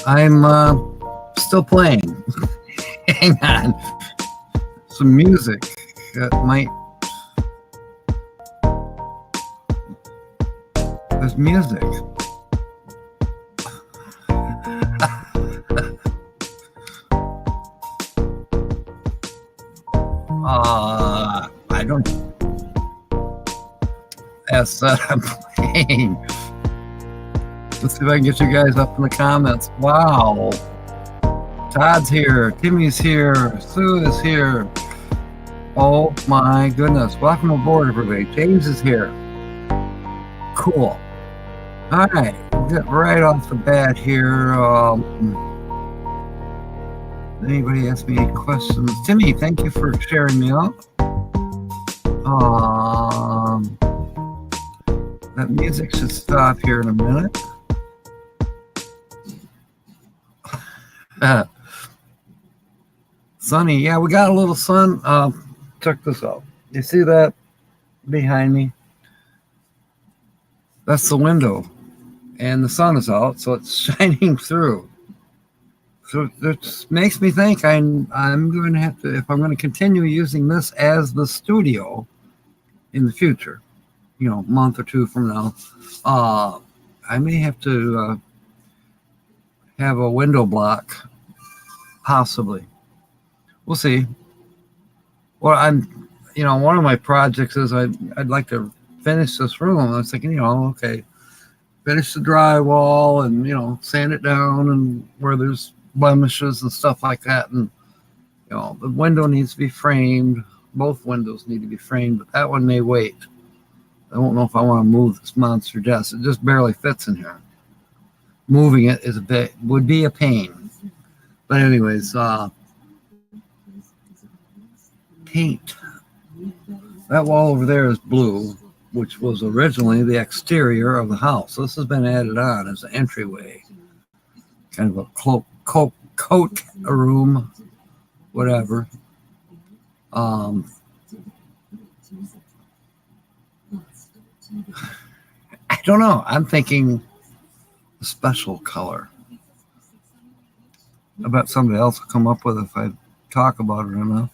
I'm still playing. Hang on. Some music that might. There's music. I don't. Yes, I'm playing. Let's see if I can get you guys up in the comments. Wow. Todd's here. Timmy's here. Sue is here. Oh my goodness. Welcome aboard, everybody. James is here. Cool. All right. We'll get right off the bat here. Anybody ask me any questions? Timmy, thank you for sharing me out. That music should stop here in a minute. Sunny, yeah, we got a little sun. Check this out. You see that behind me? That's the window, and the sun is out, so it's shining through. So it makes me think I'm going to have to, if I'm going to continue using this as the studio in the future, you know, a month or two from now, I may have to have a window block, possibly. We'll see. Well, one of my projects is I'd like to finish this room. I was thinking, okay, finish the drywall and, sand it down and where there's blemishes and stuff like that. And, the window needs to be framed. Both windows need to be framed, but that one may wait. I don't know if I want to move this monster desk. It just barely fits in here. Moving it would be a pain. But anyways, paint. That wall over there is blue, which was originally the exterior of the house. This has been added on as an entryway, kind of a coat room, whatever. I don't know. I'm thinking a special color. I bet somebody else will come up with it if I talk about it enough.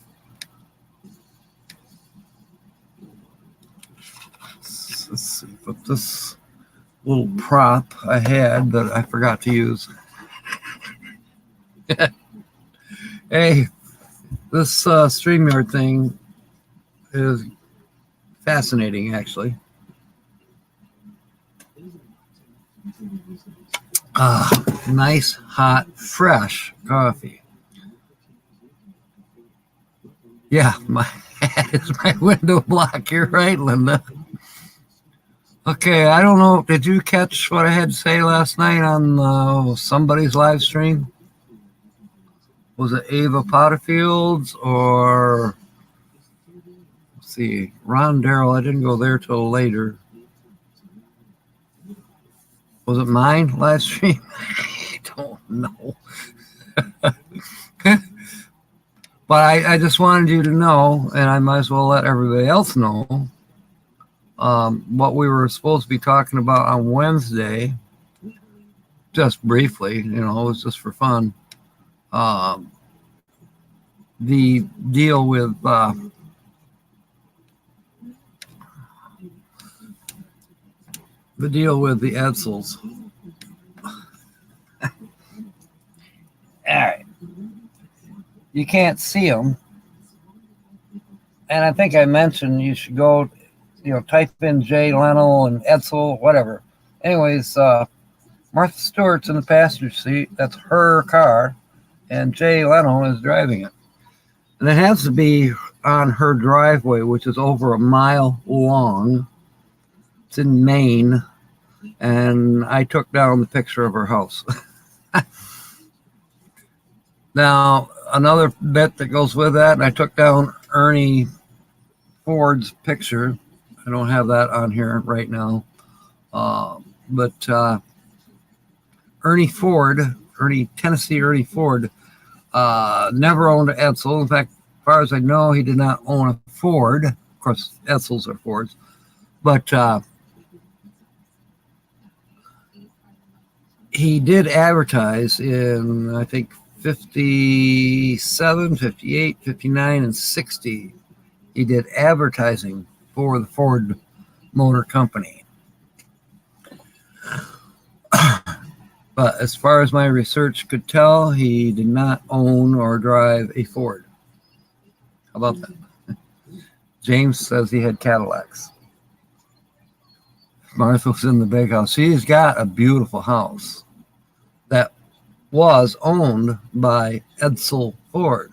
Let's see, but this little prop I had that I forgot to use. Hey, this StreamYard thing is fascinating, actually. Nice, hot, fresh coffee. Yeah, that is my window block. You're right, Linda. Okay, I don't know. Did you catch what I had to say last night on somebody's live stream? Was it Ava Potterfields or, let's see, Ron Darrell? I didn't go there till later. Was it mine live stream? I don't know. But I just wanted you to know, and I might as well let everybody else know, what we were supposed to be talking about on Wednesday, just briefly, it was just for fun. The deal with the Edsels. All right. You can't see them. And I think I mentioned you should go, type in Jay Leno and Edsel, whatever. Anyways, Martha Stewart's in the passenger seat. That's her car. And Jay Leno is driving it. And it has to be on her driveway, which is over a mile long. It's in Maine. And I took down the picture of her house. Now, another bit that goes with that, and I took down Ernie Ford's picture. I don't have that on here right now. But Tennessee Ernie Ford, never owned an Edsel. In fact, as far as I know, he did not own a Ford. Of course, Edsels are Fords. But he did advertise in, I think, 57, 58, 59, and 60. He did advertising for the Ford Motor Company. But as far as my research could tell, he did not own or drive a Ford. How about that? James says he had Cadillacs. Martha's in the big house. She's got a beautiful house that was owned by Edsel Ford.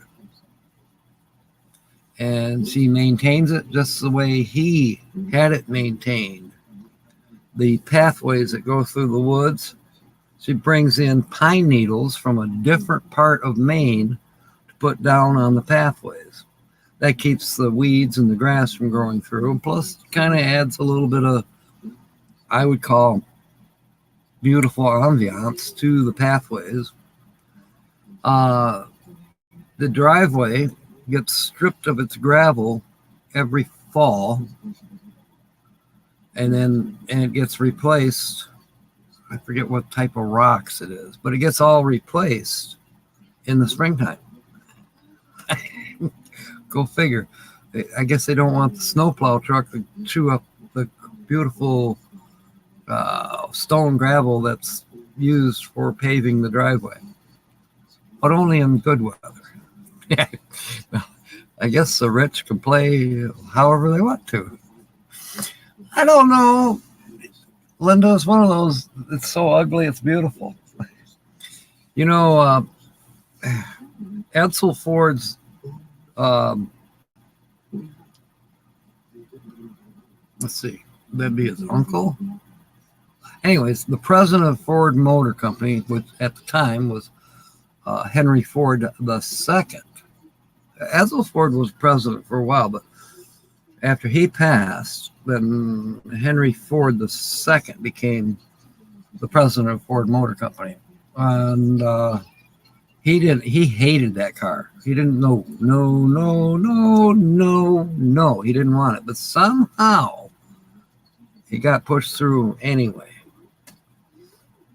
And she maintains it just the way he had it maintained. The pathways that go through the woods, she brings in pine needles from a different part of Maine to put down on the pathways. That keeps the weeds and the grass from growing through. Plus, kind of adds a little bit of, I would call, beautiful ambiance to the pathways. The driveway gets stripped of its gravel every fall, and it gets replaced. I forget what type of rocks it is, but it gets all replaced in the springtime. Go figure. I guess they don't want the snowplow truck to chew up the beautiful stone gravel that's used for paving the driveway, but only in good weather. I guess the rich can play however they want to. I don't know. Linda is one of those, it's so ugly, it's beautiful. You know, Edsel Ford's let's see, that'd be his uncle. Anyways, the president of Ford Motor Company, which at the time was Henry Ford II. Edsel Ford was president for a while, but after he passed, then Henry Ford II became the president of Ford Motor Company. And he hated that car. He didn't know, no. He didn't want it. But somehow he got pushed through anyway.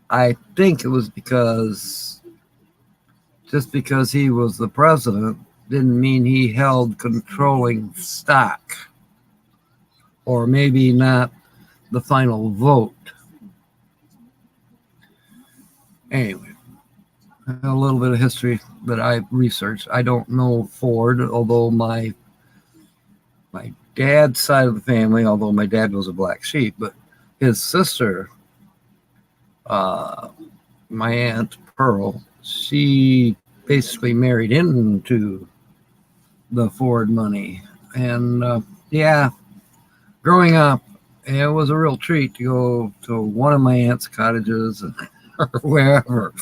I think it was because just because he was the president didn't mean he held controlling stock, or maybe not the final vote. Anyway, a little bit of history that I researched. I don't know Ford, although my dad's side of the family, although my dad was a black sheep, but his sister, my aunt Pearl, she basically married into the Ford money. And yeah, growing up, it was a real treat to go to one of my aunt's cottages or wherever.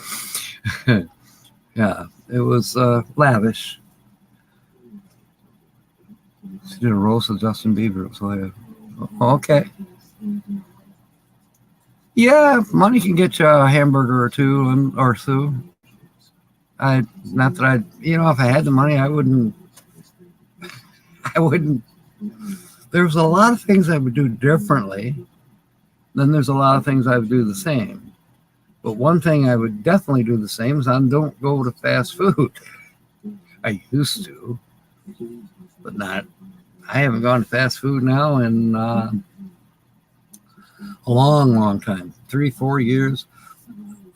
Yeah, it was lavish. She did a roast of Justin Bieber. So okay. Yeah, money can get you a hamburger or two or so. Not that if I had the money, I wouldn't. There's a lot of things I would do differently. Then there's a lot of things I would do the same. But one thing I would definitely do the same is I don't go to fast food. I used to, but not. I haven't gone to fast food now in a long time, 3-4 years.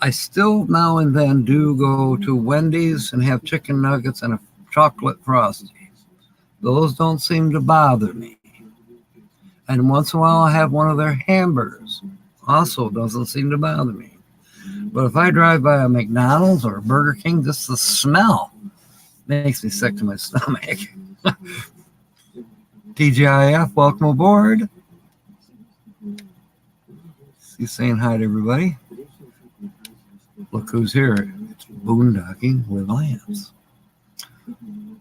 I still now and then do go to Wendy's and have chicken nuggets and a chocolate frosty. Those don't seem to bother me. And once in a while I have one of their hamburgers. Also doesn't seem to bother me. But if I drive by a McDonald's or a Burger King, just the smell makes me sick to my stomach. TGIF, welcome aboard. He's saying hi to everybody. Look who's here. It's Boondocking with Lance.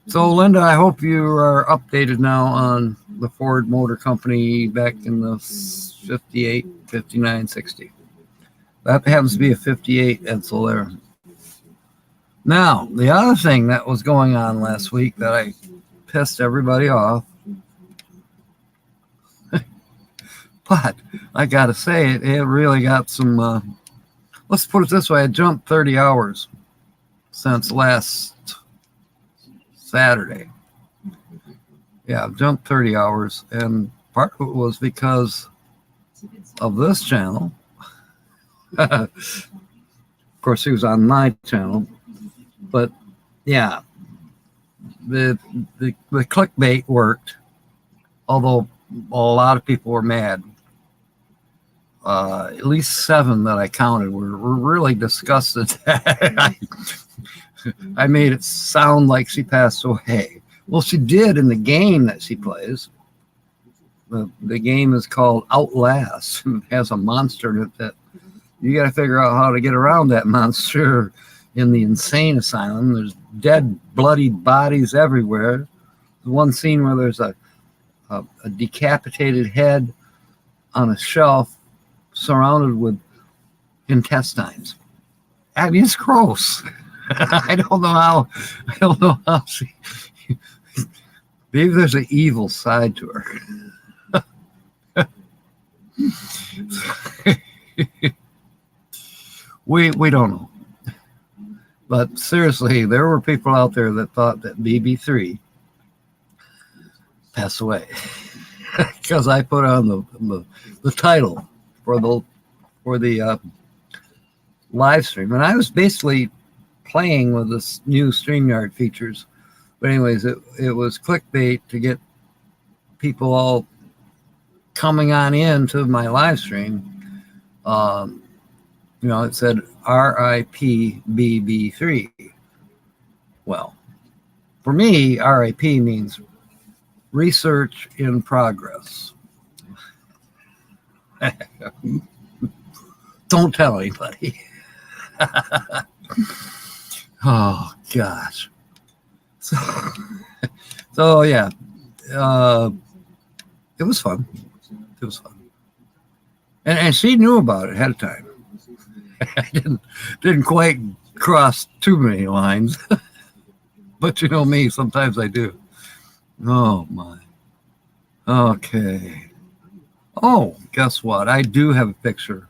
So, Linda, I hope you are updated now on the Ford Motor Company back in the 58, 59, 60. That happens to be a 58 Edsel there. Now, the other thing that was going on last week that I pissed everybody off, but I got to say, it really got some let's put it this way. I jumped 30 hours since last Saturday. Yeah, I've jumped 30 hours. And part of it was because of this channel. Of course, he was on my channel. But yeah, the clickbait worked. Although a lot of people were mad. At least 7 that I counted were really disgusted. I made it sound like she passed away. Well, she did in the game that she plays. The game is called Outlast. It has a monster in it that you got to figure out how to get around that monster in the insane asylum. There's dead, bloody bodies everywhere. There's one scene where there's a decapitated head on a shelf surrounded with intestines. I mean, it's gross. I don't know how she. Maybe there's an evil side to her. We don't know. But seriously, there were people out there that thought that BB3 passed away because I put on the title for the live stream, and I was basically playing with this new StreamYard features. But anyways, it was clickbait to get people all coming on into my live stream. It said RIP BB3. Well, for me, RIP means research in progress. Don't tell anybody. Oh gosh. So yeah, it was fun. It was fun, and she knew about it ahead of time. I didn't quite cross too many lines, but you know me, sometimes I do. Oh my. Okay. Oh, guess what? I do have a picture.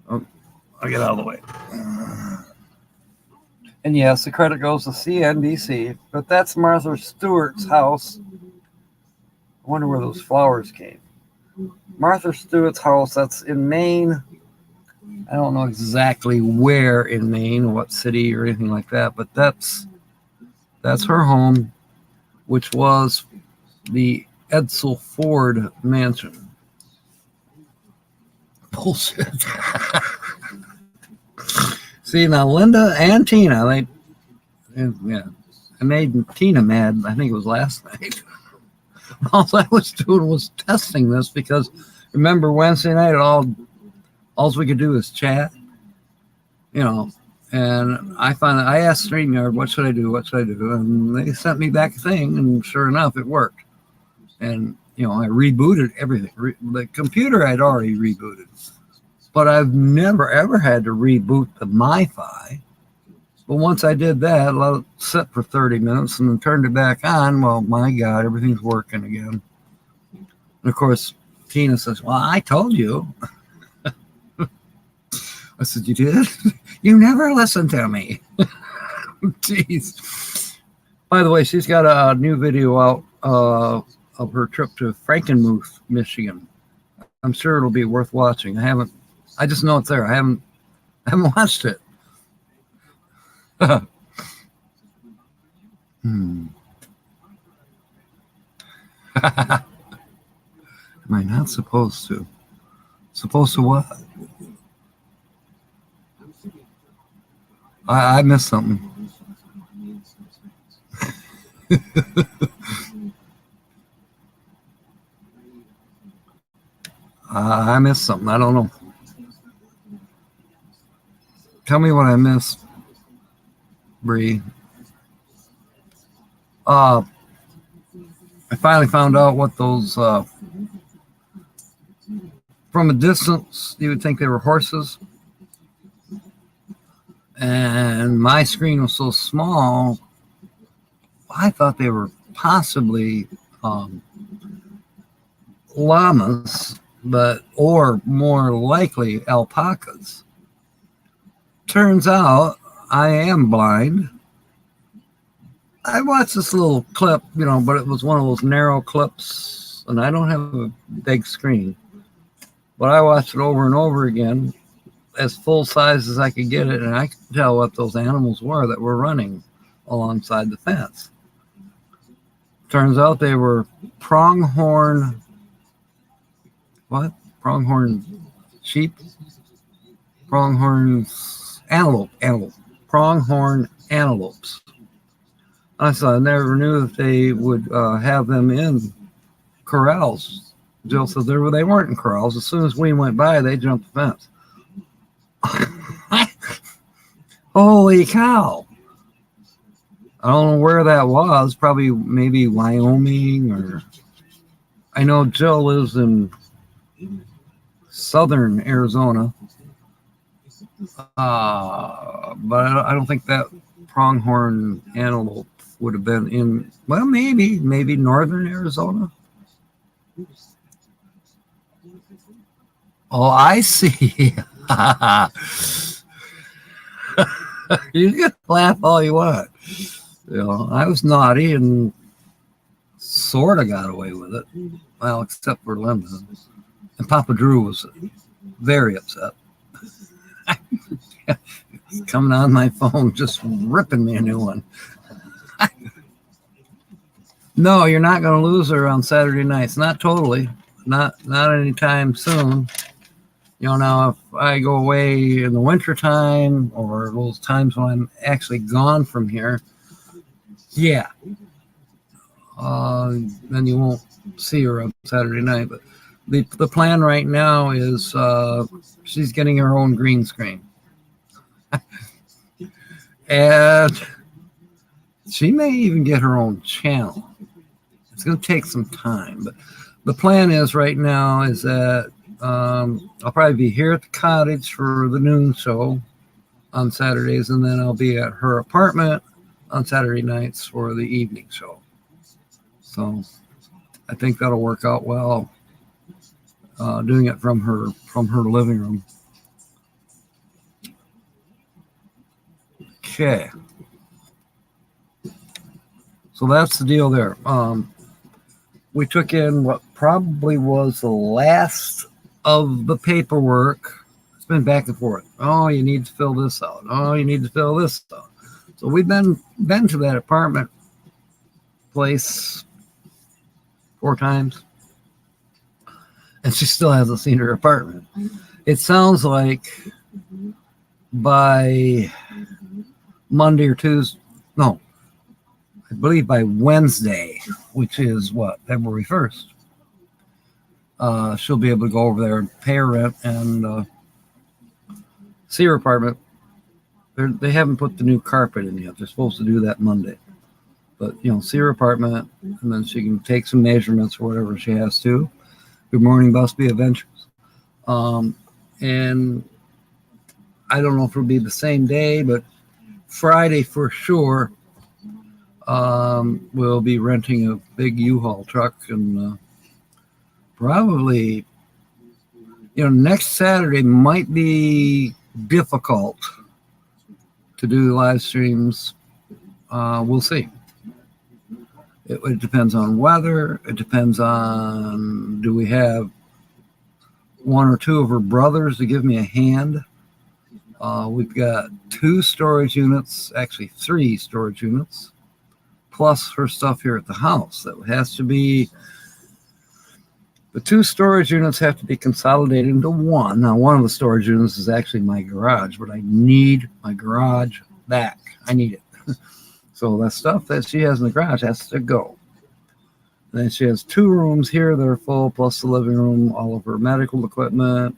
Oh, I'll get out of the way. And yes, the credit goes to CNBC, but that's Martha Stewart's house. I wonder where those flowers came. Martha Stewart's house, that's in Maine. I don't know exactly where in Maine, what city or anything like that, but that's her home, which was the Edsel Ford mansion. Bullshit. See, now Linda and Tina, I made Tina mad. I think it was last night. All I was doing was testing this because remember Wednesday night, all we could do is chat, and I asked StreamYard, what should I do? And they sent me back a thing, and sure enough, it worked. And, I rebooted everything. The computer I'd already rebooted. But I've never, ever had to reboot the MiFi. But once I did that, I let it sit for 30 minutes and then turned it back on. Well, my God, everything's working again. And, of course, Tina says, well, I told you. I said, you did? You never listened to me. Jeez. By the way, she's got a new video out of her trip to Frankenmuth, Michigan. I'm sure it'll be worth watching. I just know it's there. I haven't watched it. Am I not supposed to? Supposed to what? I missed something. I missed something. I don't know. Tell me what I missed, Bree. I finally found out what those, from a distance, you would think they were horses. And my screen was so small, I thought they were possibly llamas, or more likely alpacas. turns out I am blind. I watched this little clip, but it was one of those narrow clips, and I don't have a big screen. But I watched it over and over again, as full size as I could get it, and I could tell what those animals were that were running alongside the fence. Turns out they were pronghorn sheep? Pronghorn antelopes. I never knew that they would have them in corrals. Jill said they weren't in corrals. As soon as we went by, they jumped the fence. Holy cow. I don't know where that was. Probably maybe Wyoming, or I know Jill lives in southern Arizona. But I don't think that pronghorn antelope would have been in, well, maybe northern Arizona. Oh, I see. You can laugh all you want. I was naughty and sort of got away with it. Well, except for Linda. And Papa Drew was very upset. Coming on my phone, just ripping me a new one. No, you're not going to lose her on Saturday nights. Not totally. Not anytime soon. Now if I go away in the wintertime or those times when I'm actually gone from here, yeah. Then you won't see her on Saturday night. But the plan right now is she's getting her own green screen. And she may even get her own channel. It's going to take some time. But the plan is right now is that I'll probably be here at the cottage for the noon show on Saturdays, and then I'll be at her apartment on Saturday nights for the evening show. So I think that'll work out well, doing it from her living room. Okay. So that's the deal there. We took in what probably was the last of the paperwork. It's been back and forth. Oh, you need to fill this out. Oh, you need to fill this out. So we've been to that apartment place 4 times, and she still hasn't seen her apartment. It sounds like by Monday or Tuesday, no, I believe by Wednesday, which is what, February 1st, she'll be able to go over there and pay her rent and see her apartment. They haven't put the new carpet in yet. They're supposed to do that Monday. But, see her apartment, and then she can take some measurements or whatever she has to. Good morning, Busby Adventures. And I don't know if it'll be the same day, but Friday for sure, we'll be renting a big U-Haul truck, and probably, next Saturday might be difficult to do live streams. We'll see. It depends on weather. It depends on, do we have 1 or 2 of her brothers to give me a hand? We've got 2 storage units, actually 3 storage units, plus her stuff here at the house. That has to be, the 2 storage units have to be consolidated into one. Now, one of the storage units is actually my garage, but I need my garage back. I need it. So that stuff that she has in the garage has to go. Then she has 2 rooms here that are full, plus the living room, all of her medical equipment.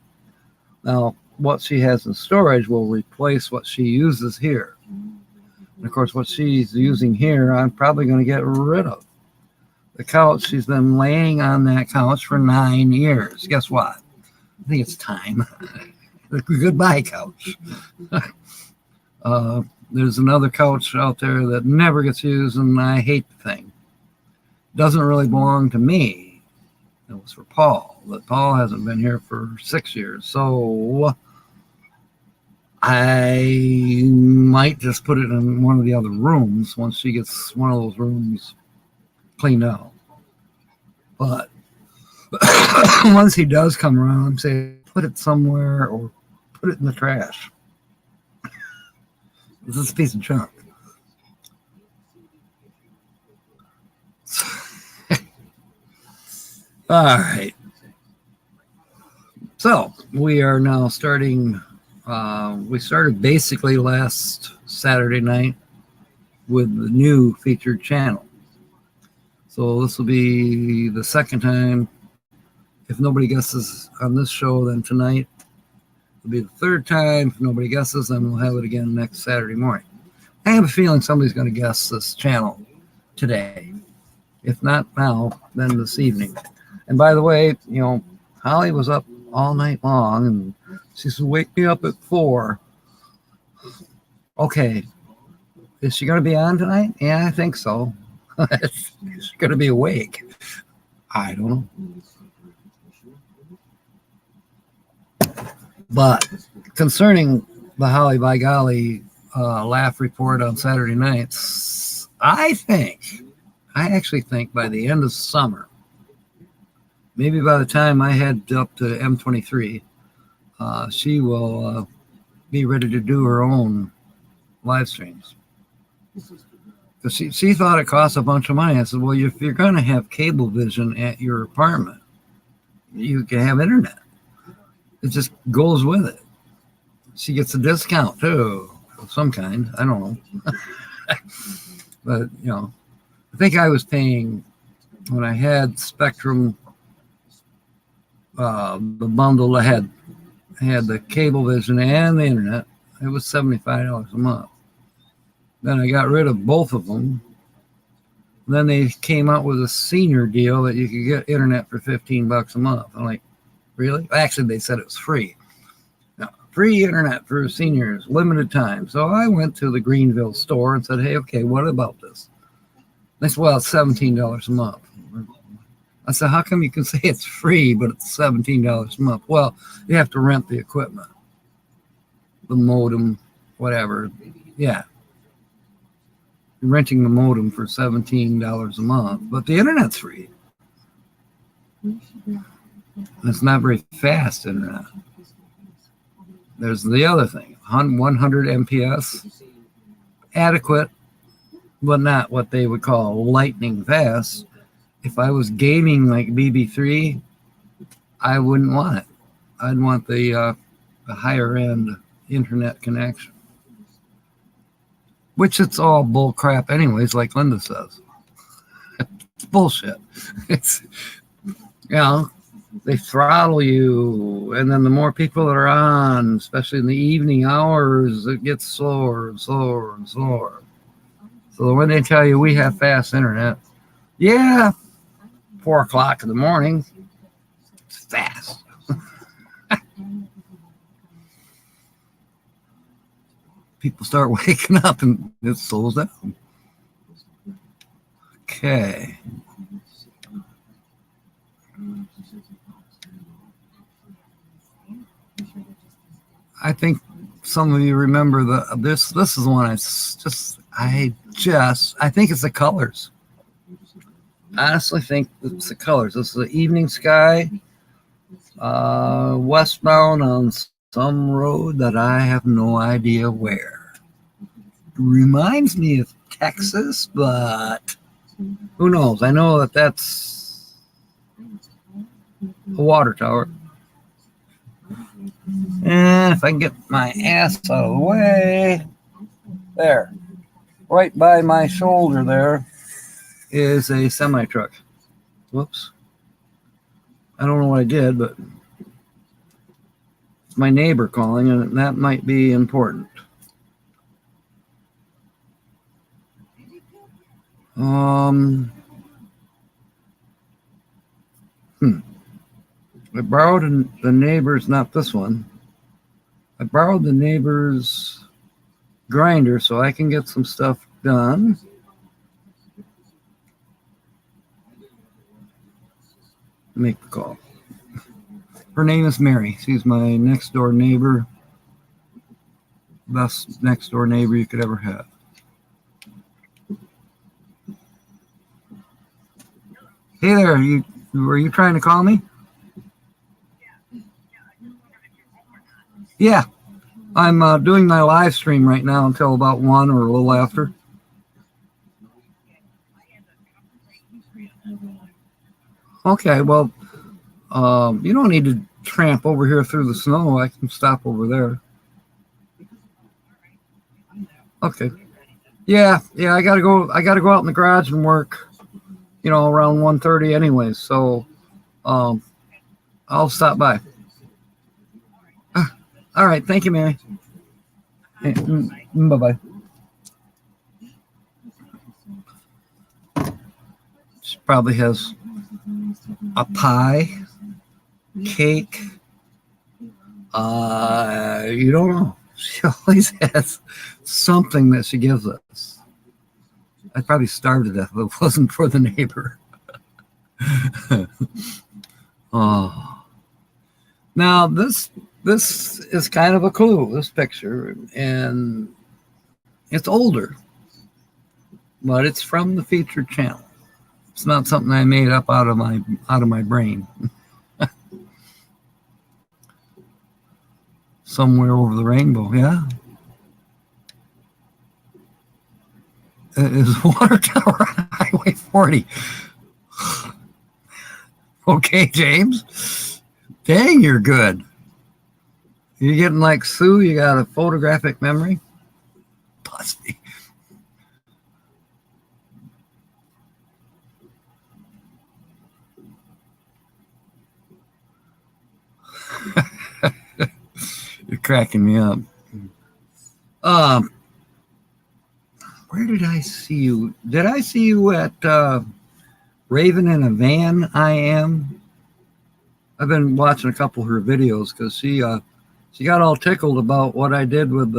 Now, what she has in storage will replace what she uses here. And of course, what she's using here, I'm probably going to get rid of. The couch, she's been laying on that couch for 9 years. Guess what? I think it's time. Goodbye, couch. There's another couch out there that never gets used, and I hate the thing. Doesn't really belong to me. It was for Paul, but Paul hasn't been here for 6 years. So I might just put it in one of the other rooms once she gets one of those rooms cleaned out. But once he does come around, say put it somewhere or put it in the trash. This is a piece of junk. All right. So we are now starting. We started basically last Saturday night with the new featured channel. So this will be the second time. If nobody guesses on this show, then tonight will be the third time. If nobody guesses, then we'll have it again next Saturday morning. I have a feeling somebody's going to guess this channel today. If not now, then this evening. And by the way, Holly was up all night long, and she said, "Wake me up at 4." Okay, is she going to be on tonight? Yeah, I think so. She's going to be awake. I don't know. But concerning the Holly by Golly laugh report on Saturday nights, I actually think by the end of summer, maybe by the time I head up to M23, she will be ready to do her own live streams. Because she thought it cost a bunch of money. I said, well, if you're going to have cable vision at your apartment, you can have internet. It just goes with it. She gets a discount too, of some kind. I don't know. But, I think I was paying, when I had Spectrum, the bundle that had the cable vision and the internet, it was $75 a month. Then I got rid of both of them. Then they came out with a senior deal that you could get internet for $15 a month. I'm like, really? Actually, they said it was free. Now, free internet for seniors, limited time. So I went to the Greenville store and said, hey, okay, what about this? They said, well, it's $17 a month. I said, how come you can say it's free, but it's $17 a month? Well, you have to rent the equipment, the modem, whatever. Yeah. You're renting the modem for $17 a month, but the internet's free. It's not very fast internet. There's the other thing, 100 MPS, adequate, but not what they would call lightning fast. If I was gaming like BB3, I wouldn't want it. I'd want the higher end internet connection, which it's all bull crap anyways, like Linda says. It's bullshit. It's, they throttle you, and then the more people that are on, especially in the evening hours, it gets slower and slower and slower. So when they tell you we have fast internet, yeah, 4 o'clock in the morning, it's fast. People start waking up and it slows down. Okay. I think some of you remember this is one I think it's the colors. I honestly think it's the colors. This is the evening sky, westbound on some road that I have no idea where. Reminds me of Texas, but who knows? I know that's a water tower. And if I can get my ass out of the way, there, right by my shoulder there is a semi-truck. Whoops. I don't know what I did, but it's my neighbor calling, and that might be important. I borrowed the neighbor's, not this one. I borrowed the neighbor's grinder so I can get some stuff done. Make the call. Her name is Mary. She's my next door neighbor. best next door neighbor you could ever have. Hey there, were you trying to call me? Yeah, I'm doing my live stream right now until about 1 or a little after. Okay, well, you don't need to tramp over here through the snow. I can stop over there. Okay. Yeah, I gotta go out in the garage and work, around 1:30 anyways. So I'll stop by. All right, thank you, Mary. Hey, bye-bye. She probably has a pie, cake. You don't know. She always has something that she gives us. I'd probably starve to death if it wasn't for the neighbor. Oh. Now this is kind of a clue, this picture, and it's older, but it's from the featured channel. It's not something I made up out of my brain. Somewhere over the rainbow, yeah. It is Water Tower on Highway 40. Okay, James. Dang, you're good. You're getting like Sue, you got a photographic memory? Busty. You're cracking me up. Where did I see you? Did I see you at Raven in a Van? I am. I've been watching a couple of her videos because she got all tickled about what I did with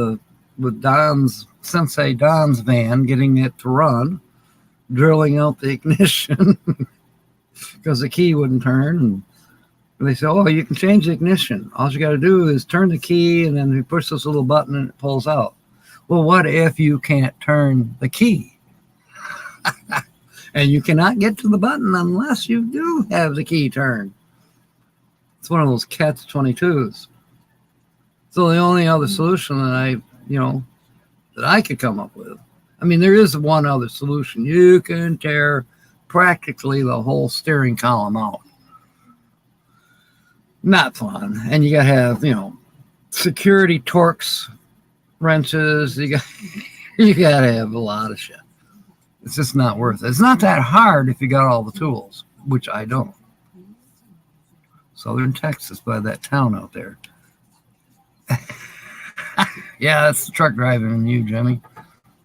Sensei Don's van, getting it to run, drilling out the ignition because the key wouldn't turn. And they said, "Oh, you can change the ignition. All you got to do is turn the key, and then you push this little button, and it pulls out." Well, what if you can't turn the key? And you cannot get to the button unless you do have the key turned. It's one of those catch-22s. So the only other solution that I could come up with, I mean, there is one other solution. You can tear practically the whole steering column out. Not fun. And you got to have, security Torx wrenches. You got to have a lot of shit. It's just not worth it. It's not that hard if you got all the tools, which I don't. Southern Texas, by that town out there. Yeah, that's the truck driving in you,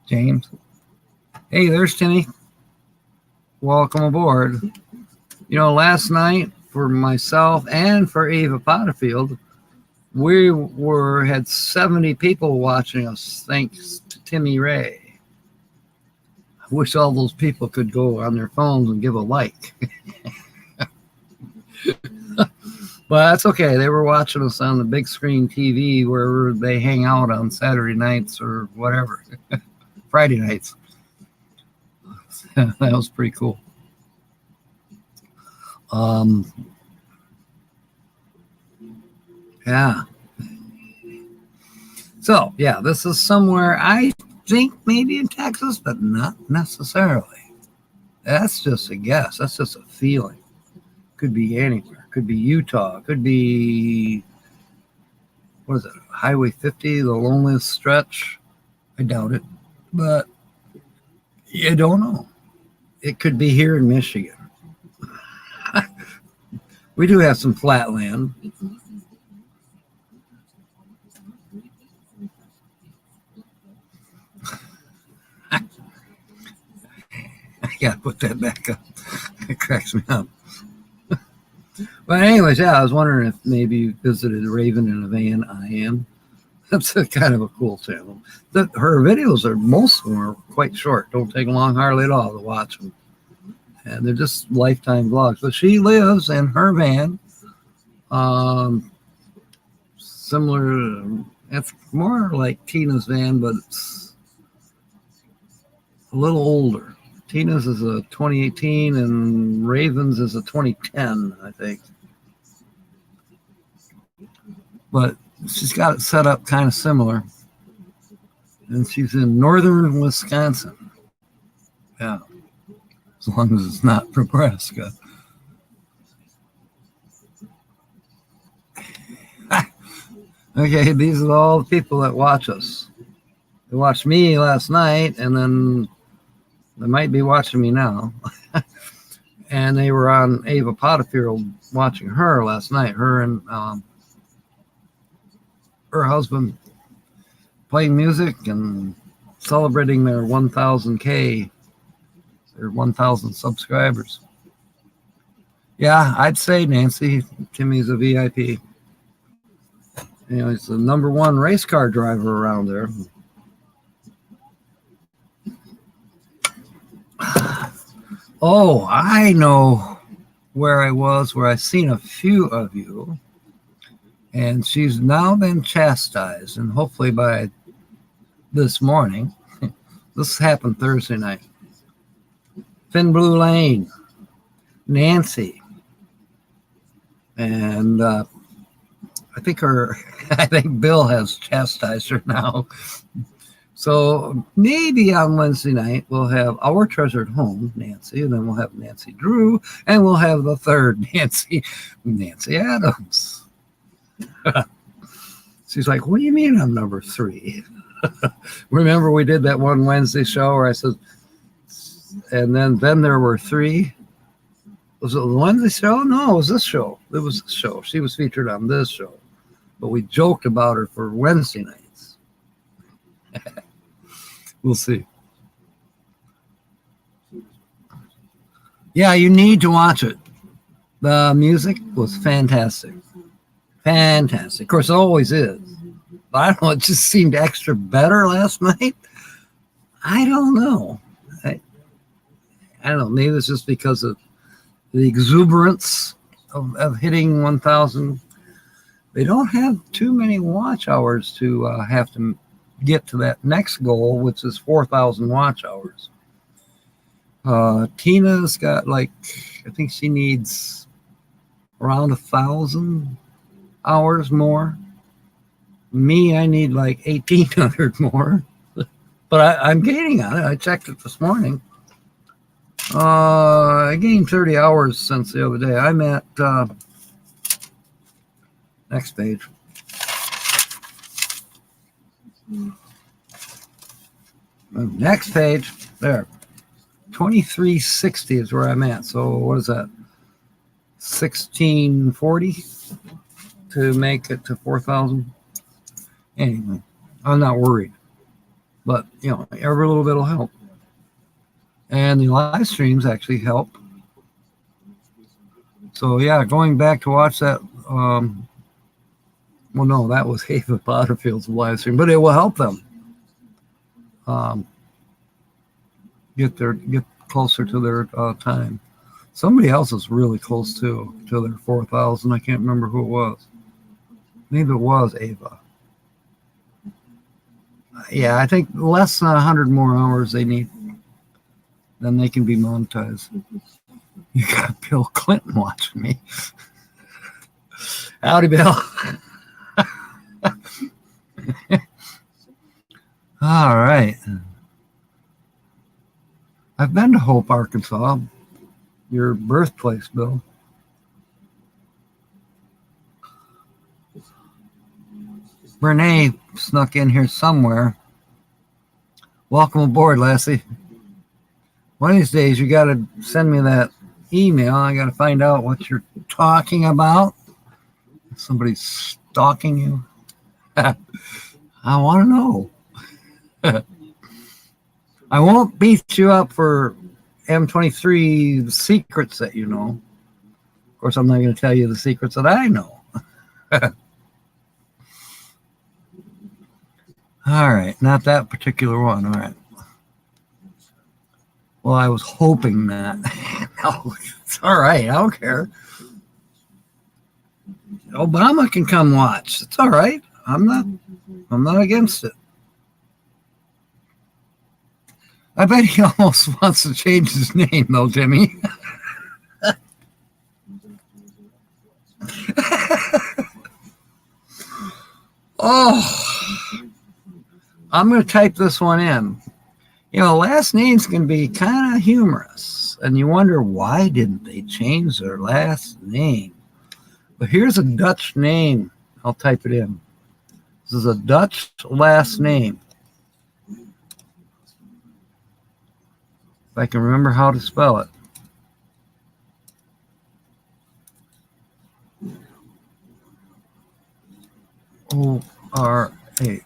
James. Hey, there's Timmy. Welcome aboard. Last night for myself and for Ava Potterfield, we had 70 people watching us, thanks to Timmy Ray. I wish all those people could go on their phones and give a like. But that's okay. They were watching us on the big screen TV wherever they hang out on Saturday nights or whatever. Friday nights. That was pretty cool. Yeah. So, yeah, this is somewhere I think maybe in Texas, but not necessarily. That's just a guess. That's just a feeling. Could be anywhere. Could be Utah. Could be, what is it, Highway 50, the loneliest stretch? I doubt it. But you don't know. It could be here in Michigan. We do have some flat land. I gotta put that back up. It cracks me up. But anyways, yeah, I was wondering if maybe you visited Raven in a Van. I am. That's kind of a cool channel. Her videos most of them are quite short. Don't take long hardly at all to watch them. And they're just lifetime vlogs. But she lives in her van. Similar It's more like Tina's van, but it's a little older. Tina's is a 2018 and Raven's is a 2010, I think. But she's got it set up kind of similar. And she's in northern Wisconsin. Yeah. As long as it's not Nebraska. Okay, these are all the people that watch us. They watched me last night, and then they might be watching me now. And they were on Ava Potterfield watching her last night. Her and her husband playing music and celebrating their 1,000K, their 1,000 subscribers. Yeah, I'd say, Nancy, Timmy's a VIP. You know, he's the #1 race car driver around there. Oh, I know where I was, where I've seen a few of you. And she's now been chastised, and hopefully by this morning, this happened Thursday night. Finn Blue Lane, Nancy, and I think Bill has chastised her now. So maybe on Wednesday night we'll have our treasured home, Nancy, and then we'll have Nancy Drew, and we'll have the third Nancy Adams. She's like, what do you mean I'm number 3? Remember we did that one Wednesday show where I said, and then there were 3. Was it the Wednesday show? No, it was this show. It was this show. She was featured on this show. But we joked about her for Wednesday nights. We'll see. Yeah, you need to watch it. The music was fantastic. Fantastic. Of course, it always is. But I don't know, it just seemed extra better last night. I don't know. I don't know. Maybe it's just because of the exuberance of hitting 1,000. They don't have too many watch hours to have to get to that next goal, which is 4,000 watch hours. Tina's got I think she needs around 1,000 hours more. Me, I need 1,800 more. But I'm gaining on it. I checked it this morning. I gained 30 hours since the other day. I'm at next page. Next page, there. 2360 is where I'm at. So what is that? 1640 to make it to 4,000. Anyway, I'm not worried. But, every little bit will help. And the live streams actually help. So, yeah, going back to watch that. Well, no, that was Ava Potterfield's live stream, but it will help them get closer to their time. Somebody else is really close to their 4,000. I can't remember who it was. Maybe it was Ava. Yeah, I think less than 100 more hours they need. Then they can be monetized. You got Bill Clinton watching me. Howdy, Bill. All right. I've been to Hope, Arkansas, your birthplace, Bill. Renee snuck in here somewhere. Welcome aboard, Lassie. One of these days, you got to send me that email. I got to find out what you're talking about. Somebody's stalking you. I want to know. I won't beat you up for M23 secrets that you know. Of course, I'm not going to tell you the secrets that I know. All right, not that particular one. All right. Well, I was hoping that. No, it's all right. I don't care. Obama can come watch. It's all right. I'm not I'm not against it. I bet he almost wants to change his name, though, Jimmy. Oh, I'm going to type this one in. You know, last names can be kind of humorous, and you wonder why didn't they change their last name? But here's a Dutch name. I'll type it in. This is a Dutch last name. If I can remember how to spell it. O-R-H.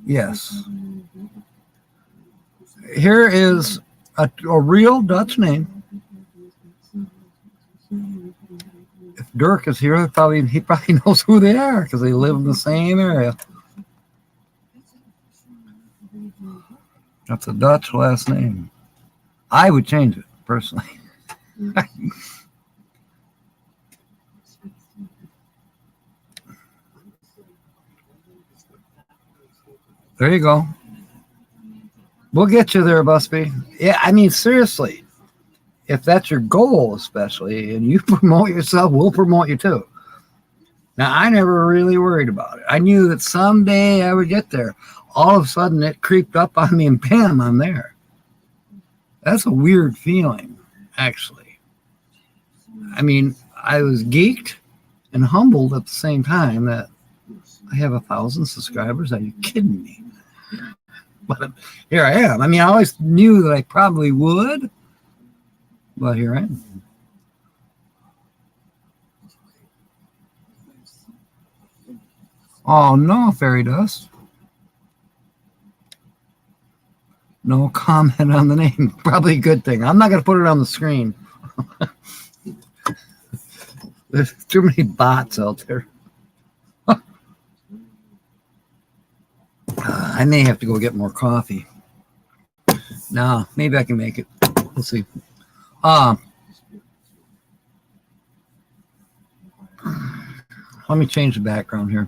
Yes. Here is a real Dutch name. If Dirk is here, he probably knows who they are because they live in the same area. That's a Dutch last name. I would change it personally. There you go. We'll get you there, Busby. Yeah, I mean, seriously, if that's your goal, especially, and you promote yourself, we'll promote you too. Now, I never really worried about it. I knew that someday I would get there. All of a sudden, it creeped up on me, and bam, I'm there. That's a weird feeling, actually. I mean, I was geeked and humbled at the same time that I have 1,000 subscribers. Are you kidding me? But here I am. I mean, I always knew that I probably would, but here I am. Oh, no, fairy dust. No comment on the name. Probably a good thing. I'm not going to put it on the screen. There's too many bots out there. I may have to go get more coffee. No, maybe I can make it. We'll see. Let me change the background here.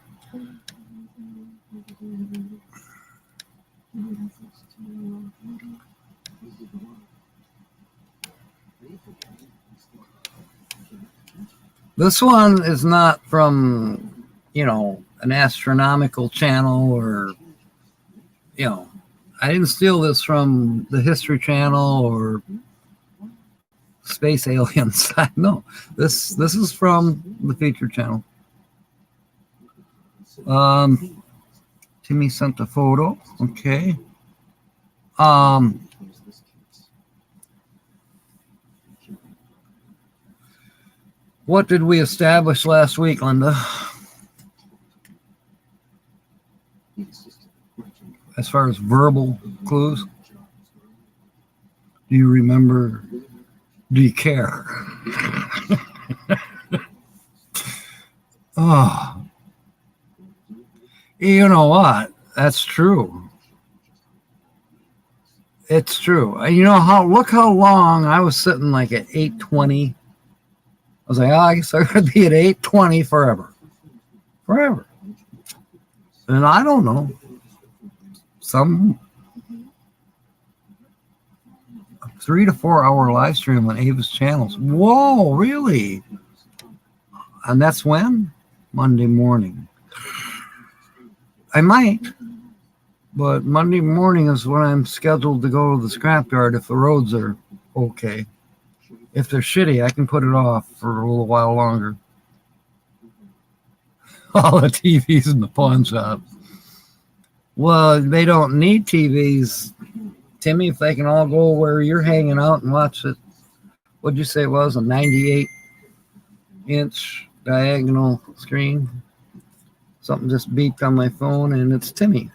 This one is not from, an astronomical channel or, I didn't steal this from the History Channel or Space Aliens. No, this is from the Feature Channel. Timmy sent a photo. Okay. What did we establish last week, Linda? As far as verbal clues? Do you remember? Do you care? Oh. You know what? That's true. It's true. Look how long I was sitting like at 8:20. I was like, I guess I'm going to be at 8:20 forever. Forever. And I don't know. Some 3 to 4 hour live stream on Ava's channels. Whoa, really? And that's when? Monday morning. I might. But Monday morning is when I'm scheduled to go to the scrapyard if the roads are okay. If they're shitty, I can put it off for a little while longer. All the TVs in the pawn shop. Well, they don't need TVs, Timmy, if they can all go where you're hanging out and watch it. What'd you say it was? A 98-inch diagonal screen? Something just beeped on my phone, and it's Timmy.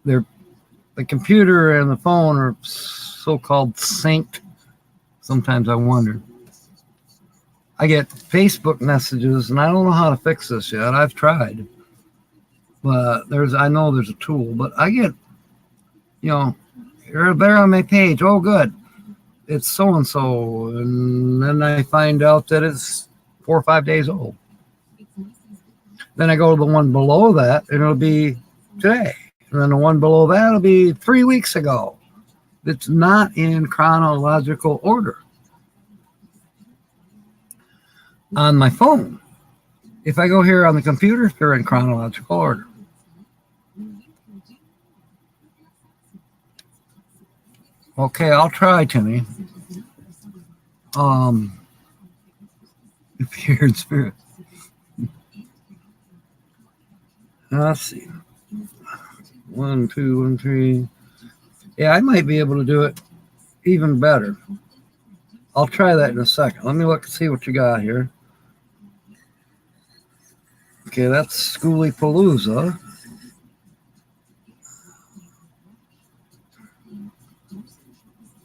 The computer and the phone are so-called synced. Sometimes I wonder. I get Facebook messages, and I don't know how to fix this yet. I've tried. But I know there's a tool, but I get, you're there on my page. Oh, good. It's so-and-so. And then I find out that it's 4 or 5 days old. Then I go to the one below that, and it'll be today. And then the one below that will be 3 weeks ago. It's not in chronological order. On my phone, if I go here on the computer, they're in chronological order. Okay, I'll try, Timmy. If you're in spirit. Let's see. 1, 2, 1, 3. Yeah, I might be able to do it even better. I'll try that in a second. Let me look and see what you got here. Okay, that's Schooly Palooza.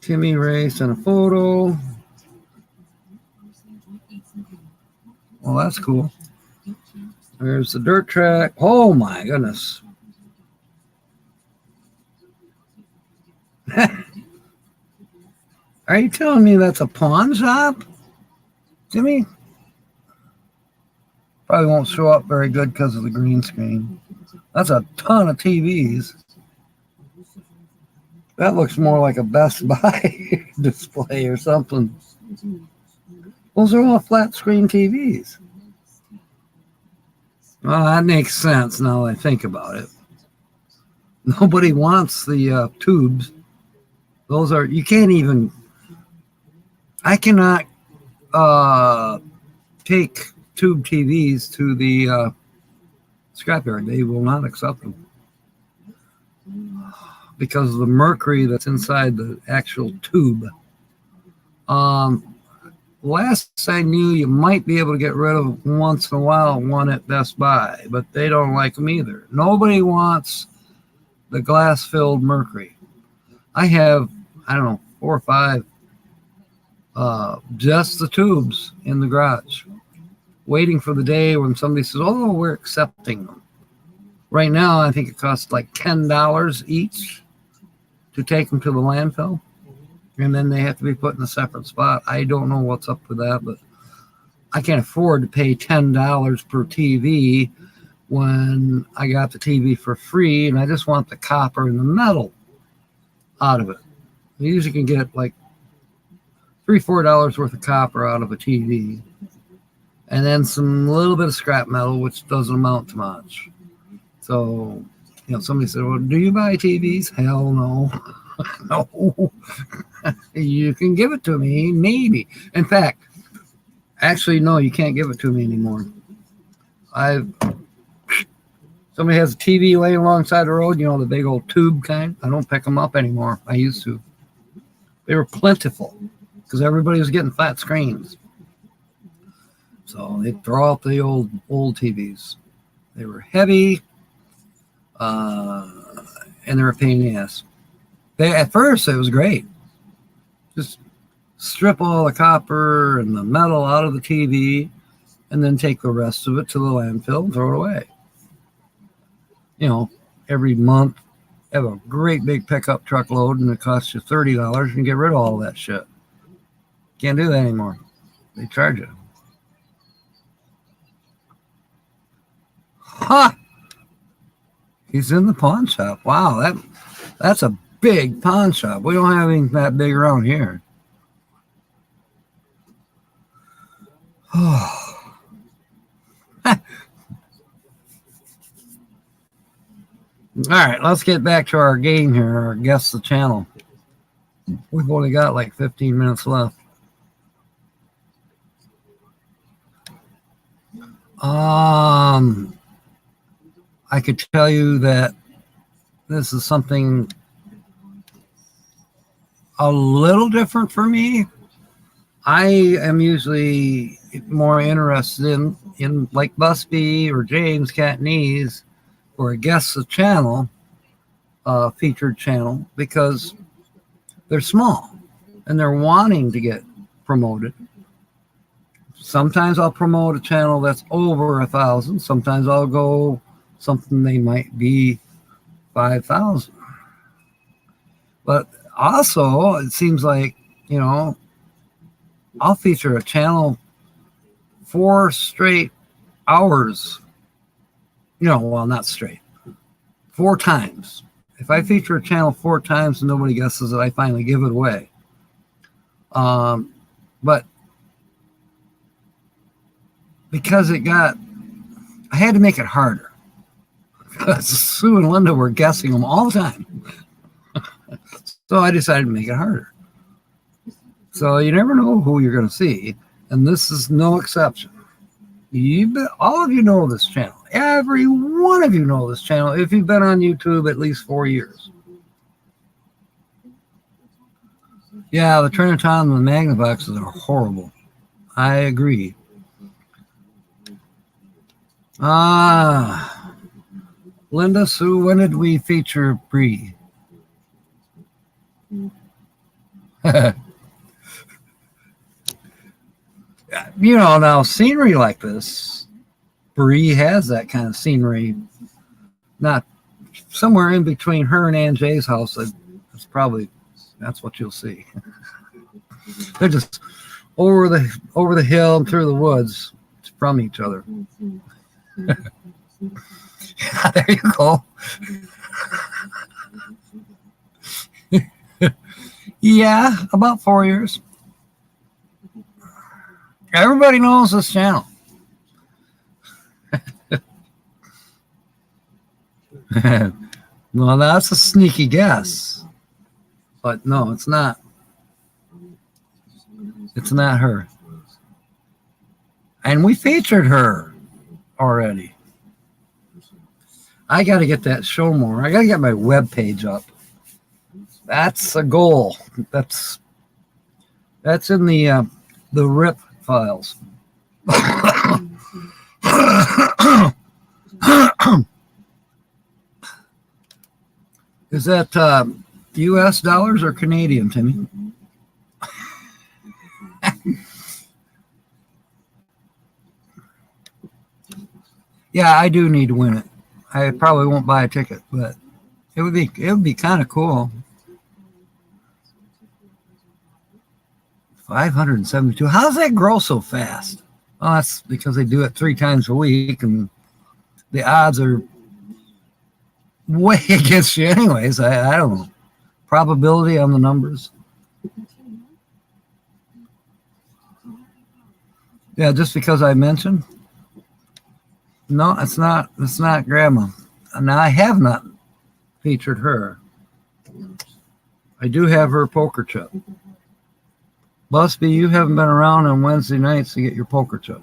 Timmy Ray sent a photo. Well, that's cool. There's the dirt track. Oh my goodness. Are you telling me that's a pawn shop, Timmy? Probably won't show up very good because of the green screen. That's a ton of TVs. That looks more like a Best Buy display or something. Those are all flat screen TVs. Well, that makes sense now that I think about it. Nobody wants the tubes. Those are, you can't even, I cannot take tube TVs to the scrapyard. They will not accept them because of the mercury that's inside the actual tube. Last I knew, you might be able to get rid of once in a while one at Best Buy, but they don't like them either. Nobody wants the glass-filled mercury. I have, I don't know, 4 or 5 just the tubes in the garage, waiting for the day when somebody says, oh, we're accepting them. Right now, I think it costs like $10 each to take them to the landfill. And then they have to be put in a separate spot. I don't know what's up with that, but I can't afford to pay $10 per TV when I got the TV for free, and I just want the copper and the metal out of it. You usually can get like $3 or $4 worth of copper out of a TV, and then some little bit of scrap metal, which doesn't amount to much. So, you know, somebody said, well, do you buy TVs? Hell no. No. You can give it to me, maybe. In fact, actually, no, you can't give it to me anymore. Somebody has a TV laying alongside the road, you know, the big old tube kind. I don't pick them up anymore. I used to. They were plentiful because everybody was getting flat screens. So they throw out the old TVs. They were heavy, and they were a pain in the ass. At first, it was great. Just strip all the copper and the metal out of the TV and then take the rest of it to the landfill and throw it away. You know, every month, have a great big pickup truckload and it costs you $30 and get rid of all that shit. Can't do that anymore. They charge you. Ha! He's in the pawn shop. Wow, that's a big pawn shop. We don't have anything that big around here. Oh. All right, let's get back to our game here, or guess the channel. We've only got like 15 minutes left. I could tell you that this is something a little different for me. I am usually more interested in like Busby or James Catanese or a Guess the Channel featured channel because they're small and they're wanting to get promoted. Sometimes I'll promote a channel that's over 1,000. Sometimes I'll go something they might be 5,000. But also, it seems like, you know, I'll feature a channel 4 straight hours well, not straight. 4 times. If I feature a channel 4 times and nobody guesses it, I finally give it away. But because I had to make it harder. Because Sue and Linda were guessing them all the time. So I decided to make it harder. So you never know who you're going to see. And this is no exception. All of you know this channel. Every one of you know this channel if you've been on YouTube at least 4 years. Yeah, the Triniton and the Magnavoxes are horrible. I agree. Linda, Sue, when did we feature Bree? Now scenery like this, Bree has that kind of scenery. Not somewhere in between her and Aunt Jay's house. That's what you'll see. They're just over the hill and through the woods from each other. Yeah, there you go. Yeah, about 4 years. Everybody knows this channel. Well, that's a sneaky guess. But no, it's not. It's not her. And we featured her already. I got to get that show more. I got to get my web page up. That's a goal. That's in the RIP files. Is that U.S. dollars or Canadian, Timmy? Yeah, I do need to win it. I probably won't buy a ticket, but it would be kind of cool. 572. How does that grow so fast? Oh, that's because they do it 3 times a week, and the odds are way against you anyways. I don't know. Probability on the numbers. Yeah, just because I mentioned. No, it's not Grandma. Now, I have not featured her. I do have her poker chip. Busby, you haven't been around on Wednesday nights to get your poker chip.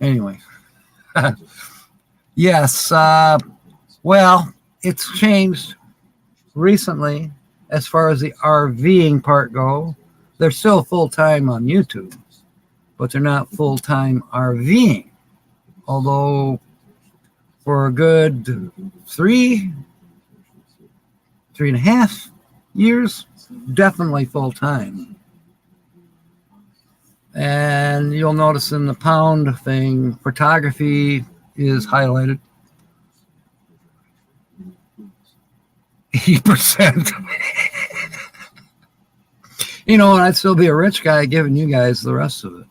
Anyway. Yes. Well, it's changed recently as far as the RVing part go. They're still full-time on YouTube, but they're not full-time RVing. Although for a good 3.5 years, definitely full-time. And you'll notice in the pound thing, photography is highlighted. 80%. And I'd still be a rich guy giving you guys the rest of it.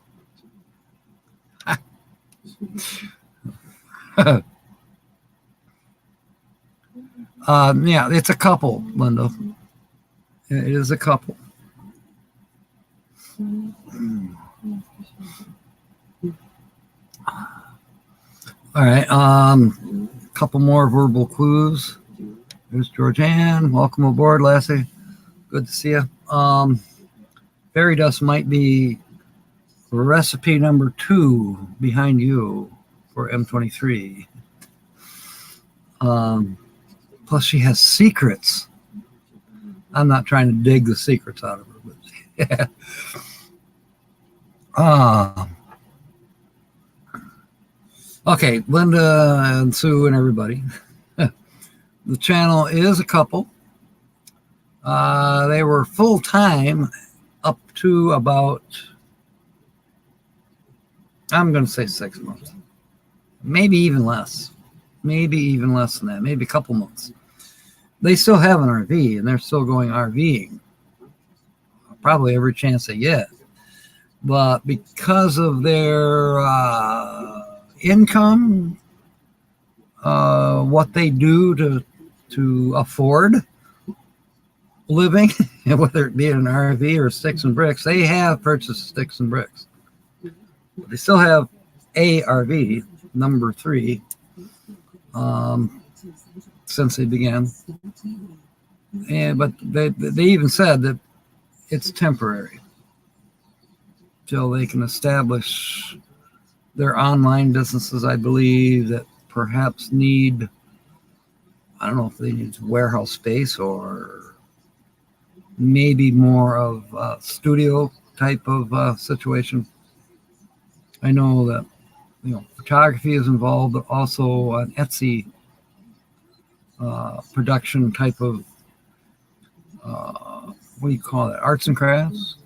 Yeah, it's a couple, Linda. It is a couple. All right. Couple more verbal clues. There's Georgianne. Welcome aboard, Lassie. Good to see you. Fairy dust might be recipe number 2 behind you for M23. Plus, she has secrets. I'm not trying to dig the secrets out of her, but yeah. Okay, Linda and Sue and everybody. The channel is a couple. They were full-time up to about, I'm going to say 6 months. Maybe even less. Maybe even less than that. Maybe a couple months. They still have an RV, and they're still going RVing. Probably every chance they get. But because of their income what they do to afford living, whether it be an RV or sticks and bricks. They have purchased sticks and bricks. But they still have a RV, number 3, since they began. But they even said that it's temporary till they can establish their online businesses, I believe, that perhaps need, I don't know if they need warehouse space or maybe more of a studio type of situation. I know that, photography is involved, but also an Etsy production type of, what do you call it? Arts and crafts?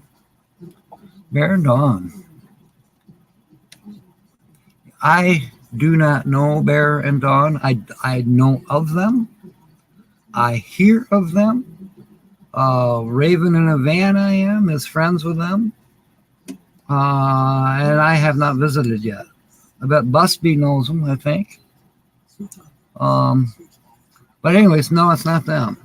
Bear and Dawn. I do not know Bear and Dawn. I know of them. I hear of them. Raven in a Van I am is friends with them. And I have not visited yet. I bet Busby knows them, I think. But anyways, no, it's not them.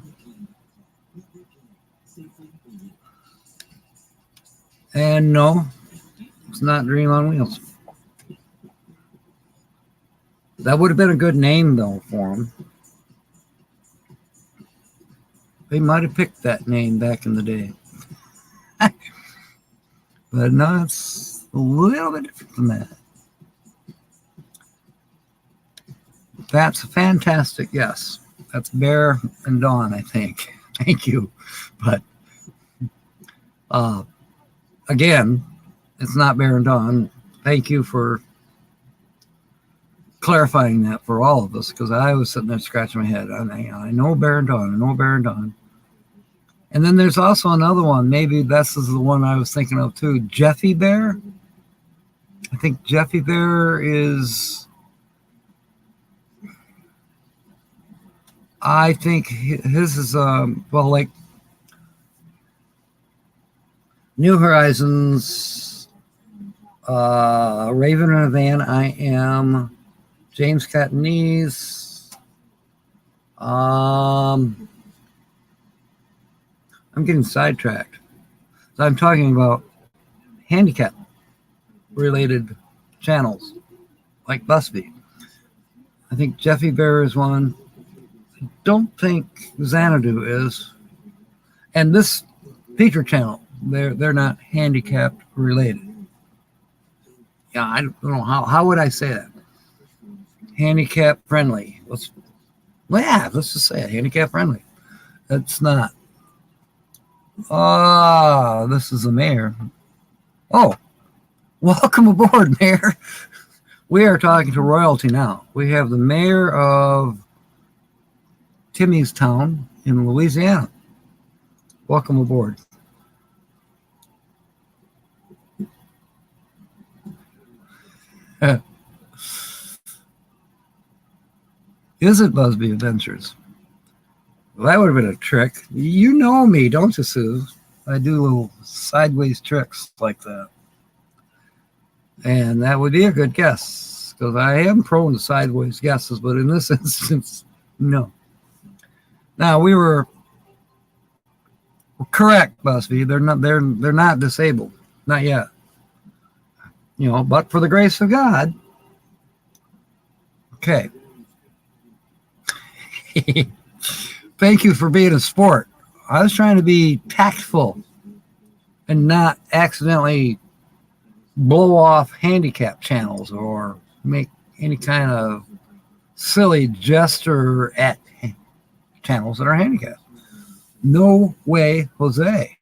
And no, it's not Dream on Wheels. That would have been a good name, though, for them. They might have picked that name back in the day. But no, it's a little bit different than that. That's a fantastic guess. That's Bear and Dawn, I think. Thank you. But again, it's not Bear and Dawn. Thank you for clarifying that for all of us, because I was sitting there scratching my head. I know Bear and Dawn. I know Bear and Dawn. And then there's also another one. Maybe this is the one I was thinking of too. Jeffy Bear. I think Jeffy Bear is... I think his is, well, like New Horizons, Raven in a Van, I am, James Catanese. I'm getting sidetracked. So I'm talking about handicap related channels like Busby. I think Jeffy Bear is one. I don't think Xanadu is. And this feature channel, they're not handicapped related. Yeah, I don't know how would I say that? Handicap friendly. Let's just say it. Handicap friendly. It's not. This is the mayor. Oh, welcome aboard, Mayor. We are talking to royalty now. We have the mayor of Timmy's Town in Louisiana. Welcome aboard. Is it Busby Adventures? Well, that would have been a trick. You know me, don't you, Sue? I do little sideways tricks like that. And that would be a good guess, because I am prone to sideways guesses, but in this instance, no. Now, we were correct, Busby. They're not disabled. Not yet. But for the grace of God. Okay. Thank you for being a sport. I was trying to be tactful and not accidentally blow off handicap channels or make any kind of silly gesture at channels that are handicapped. No way, Jose.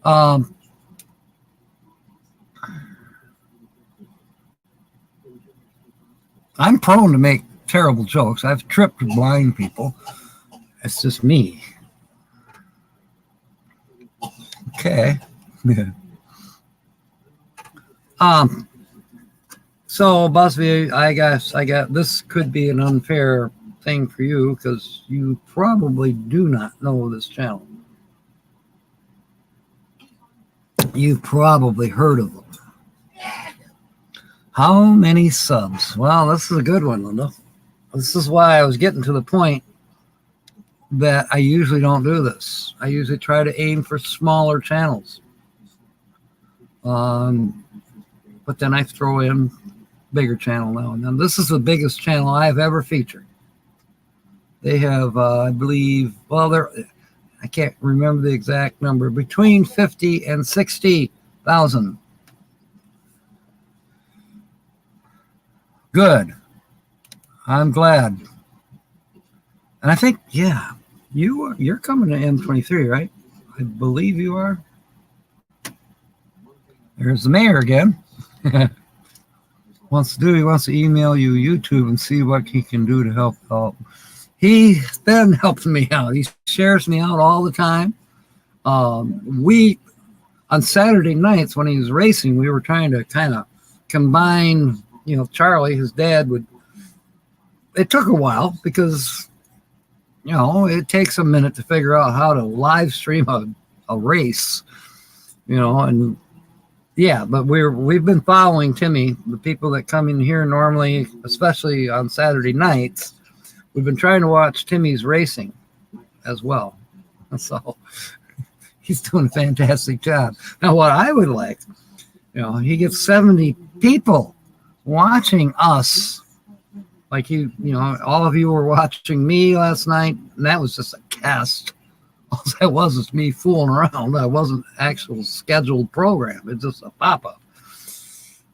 I'm prone to make terrible jokes. I've tripped blind people. It's just me. Okay. So Busby, I got this could be an unfair thing for you because you probably do not know this channel. You've probably heard of them. How many subs? Well, this is a good one, Linda. This is why I was getting to the point that I usually don't do this. I usually try to aim for smaller channels. But then I throw in bigger channel now and then. This is the biggest channel I've ever featured. They have, I believe, well, I can't remember the exact number, between 50 and 60,000. Good. I'm glad. And I think, yeah, you're coming to M23, right? I believe you are. There's the mayor again. He wants to email you YouTube and see what he can do to help out. He's been helping me out. He shares me out all the time. On Saturday nights when he was racing, we were trying to kind of combine, Charlie, his dad it took a while because, it takes a minute to figure out how to live stream a race, and yeah, but we've been following Timmy, the people that come in here normally, especially on Saturday nights. We've been trying to watch Timmy's racing as well. So he's doing a fantastic job. Now, what I would like, he gets 70 people watching us. Like all of you were watching me last night, and that was just a cast. All that was me fooling around. I wasn't actual scheduled program. It's just a pop-up.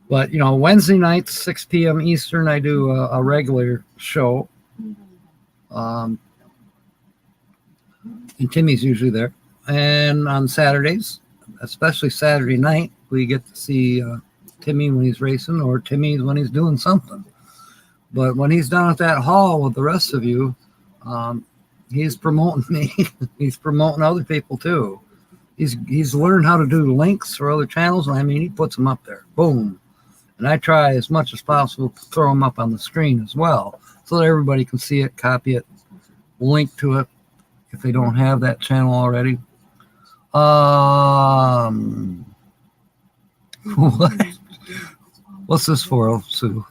But, Wednesday nights, 6 p.m. Eastern, I do a regular show. And Timmy's usually there. And on Saturdays, especially Saturday night, we get to see Timmy when he's racing or Timmy when he's doing something. But when he's down at that hall with the rest of you, he's promoting me. He's promoting other people too. He's learned how to do links for other channels. And he puts them up there. Boom. And I try as much as possible to throw them up on the screen as well, so that everybody can see it, copy it, link to it if they don't have that channel already. What's this for, Sue?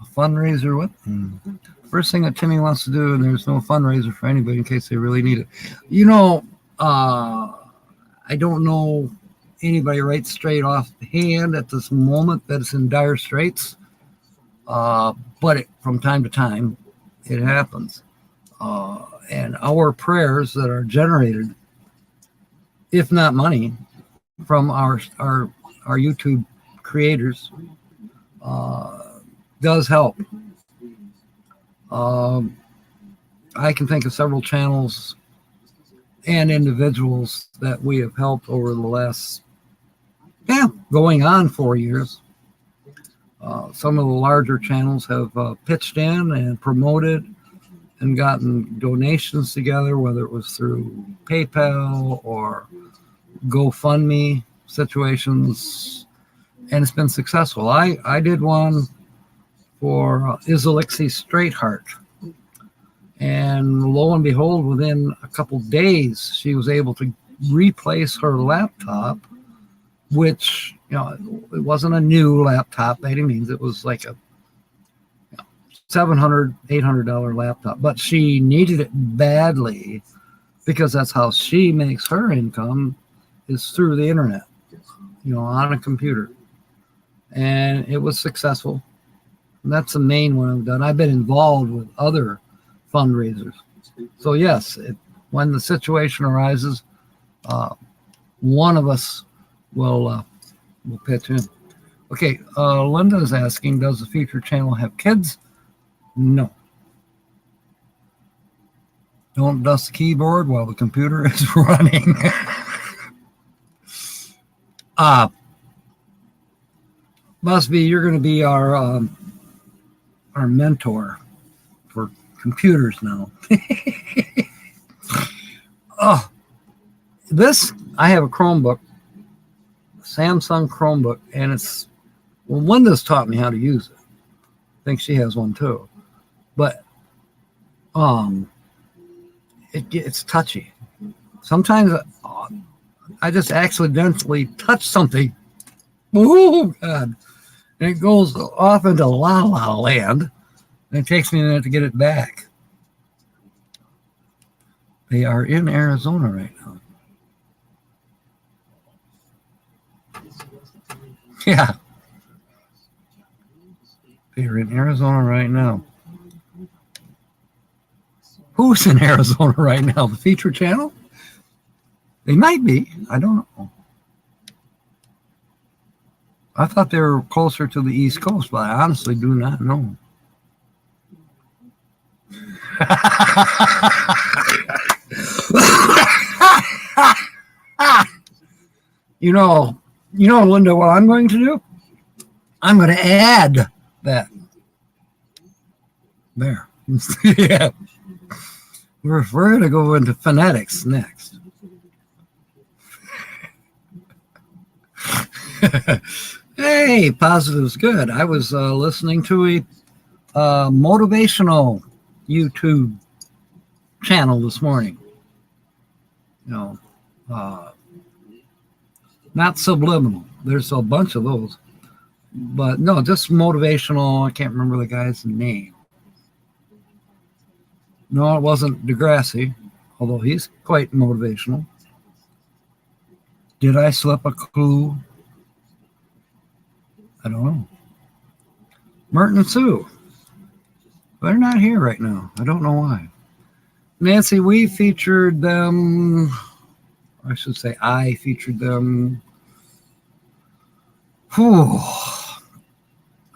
A fundraiser? What? First thing that Timmy wants to do, and there's no fundraiser for anybody in case they really need it. I don't know anybody right straight off the hand at this moment that is in dire straits. But from time to time, it happens. And our prayers that are generated, if not money, from our YouTube creators, does help. I can think of several channels and individuals that we have helped over the last, going on 4 years. Some of the larger channels have pitched in and promoted and gotten donations together, whether it was through PayPal or GoFundMe situations, and it's been successful. I did one for Isalixi Straightheart, and lo and behold, within a couple days, she was able to replace her laptop, which, it wasn't a new laptop by any means. It was like a $700, $800 laptop, but she needed it badly because that's how she makes her income, is through the internet, on a computer. And it was successful. And that's the main one I've done. I've been involved with other fundraisers. So yes, when the situation arises, one of us will pitch in. Okay, Linda is asking, does the feature channel have kids? No. Don't dust the keyboard while the computer is running. Must be you're going to be our mentor for computers now. I have a Chromebook, Samsung Chromebook, and Linda's taught me how to use it. I think she has one too, but it's touchy. Sometimes I just accidentally touch something. Oh God! And it goes off into La La Land, and it takes me a minute to get it back. They are in Arizona right now. Yeah. They're in Arizona right now. Who's in Arizona right now? The feature channel? They might be. I don't know. I thought they were closer to the East Coast, but I honestly do not know. You know, Linda, what I'm going to do? I'm going to add that. There. Yeah. We're going to go into phonetics next. Hey, positive's good. I was listening to a motivational YouTube channel this morning. Not subliminal. There's a bunch of those. But no, just motivational. I can't remember the guy's name. No, it wasn't Degrassi, although he's quite motivational. Did I slip a clue? I don't know. Merton and Sue. They're not here right now. I don't know why. Nancy, we featured them. I should say I featured them. Whew.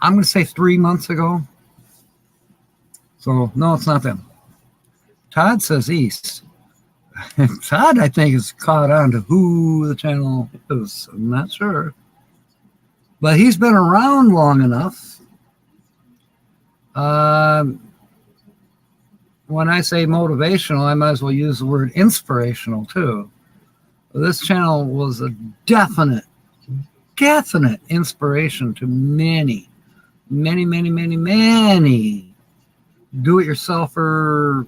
I'm going to say 3 months ago. So, no, it's not them. Todd says East. Todd, I think, is caught on to who the channel is. I'm not sure. But he's been around long enough. When I say motivational, I might as well use the word inspirational, too. This channel was a definite inspiration to many do-it-yourselfer.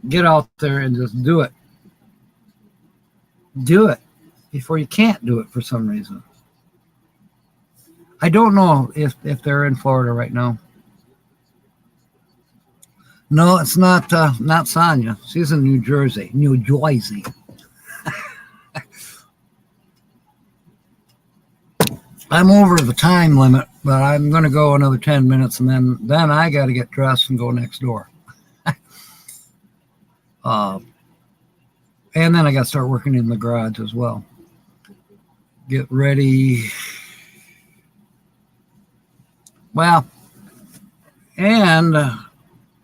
Get out there and just do it. Do it before you can't do it for some reason. I don't know if they're in Florida right now. No, it's not Sonia. She's in New Jersey. I'm over the time limit, but I'm going to go another 10 minutes, and then I got to get dressed and go next door. And then I got to start working in the garage as well. Get ready. Well, and I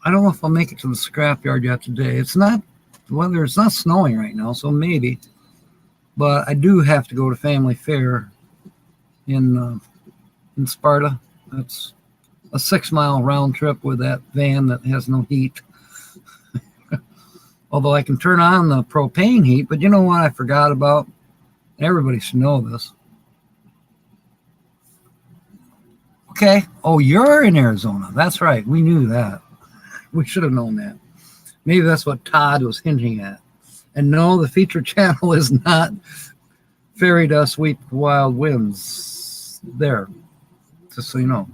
don't know if I'll make it to the scrapyard yet today. It's not snowing right now, so maybe. But I do have to go to Family Fair in Sparta. That's a 6-mile round trip with that van that has no heat. Although I can turn on the propane heat, but you know what I forgot about? Everybody should know this. Okay. Oh, you're in Arizona. That's right. We knew that. We should have known that. Maybe that's what Todd was hinting at. And no, the feature channel is not Fairy Dust Sweep Wild Winds. There. Just so you know.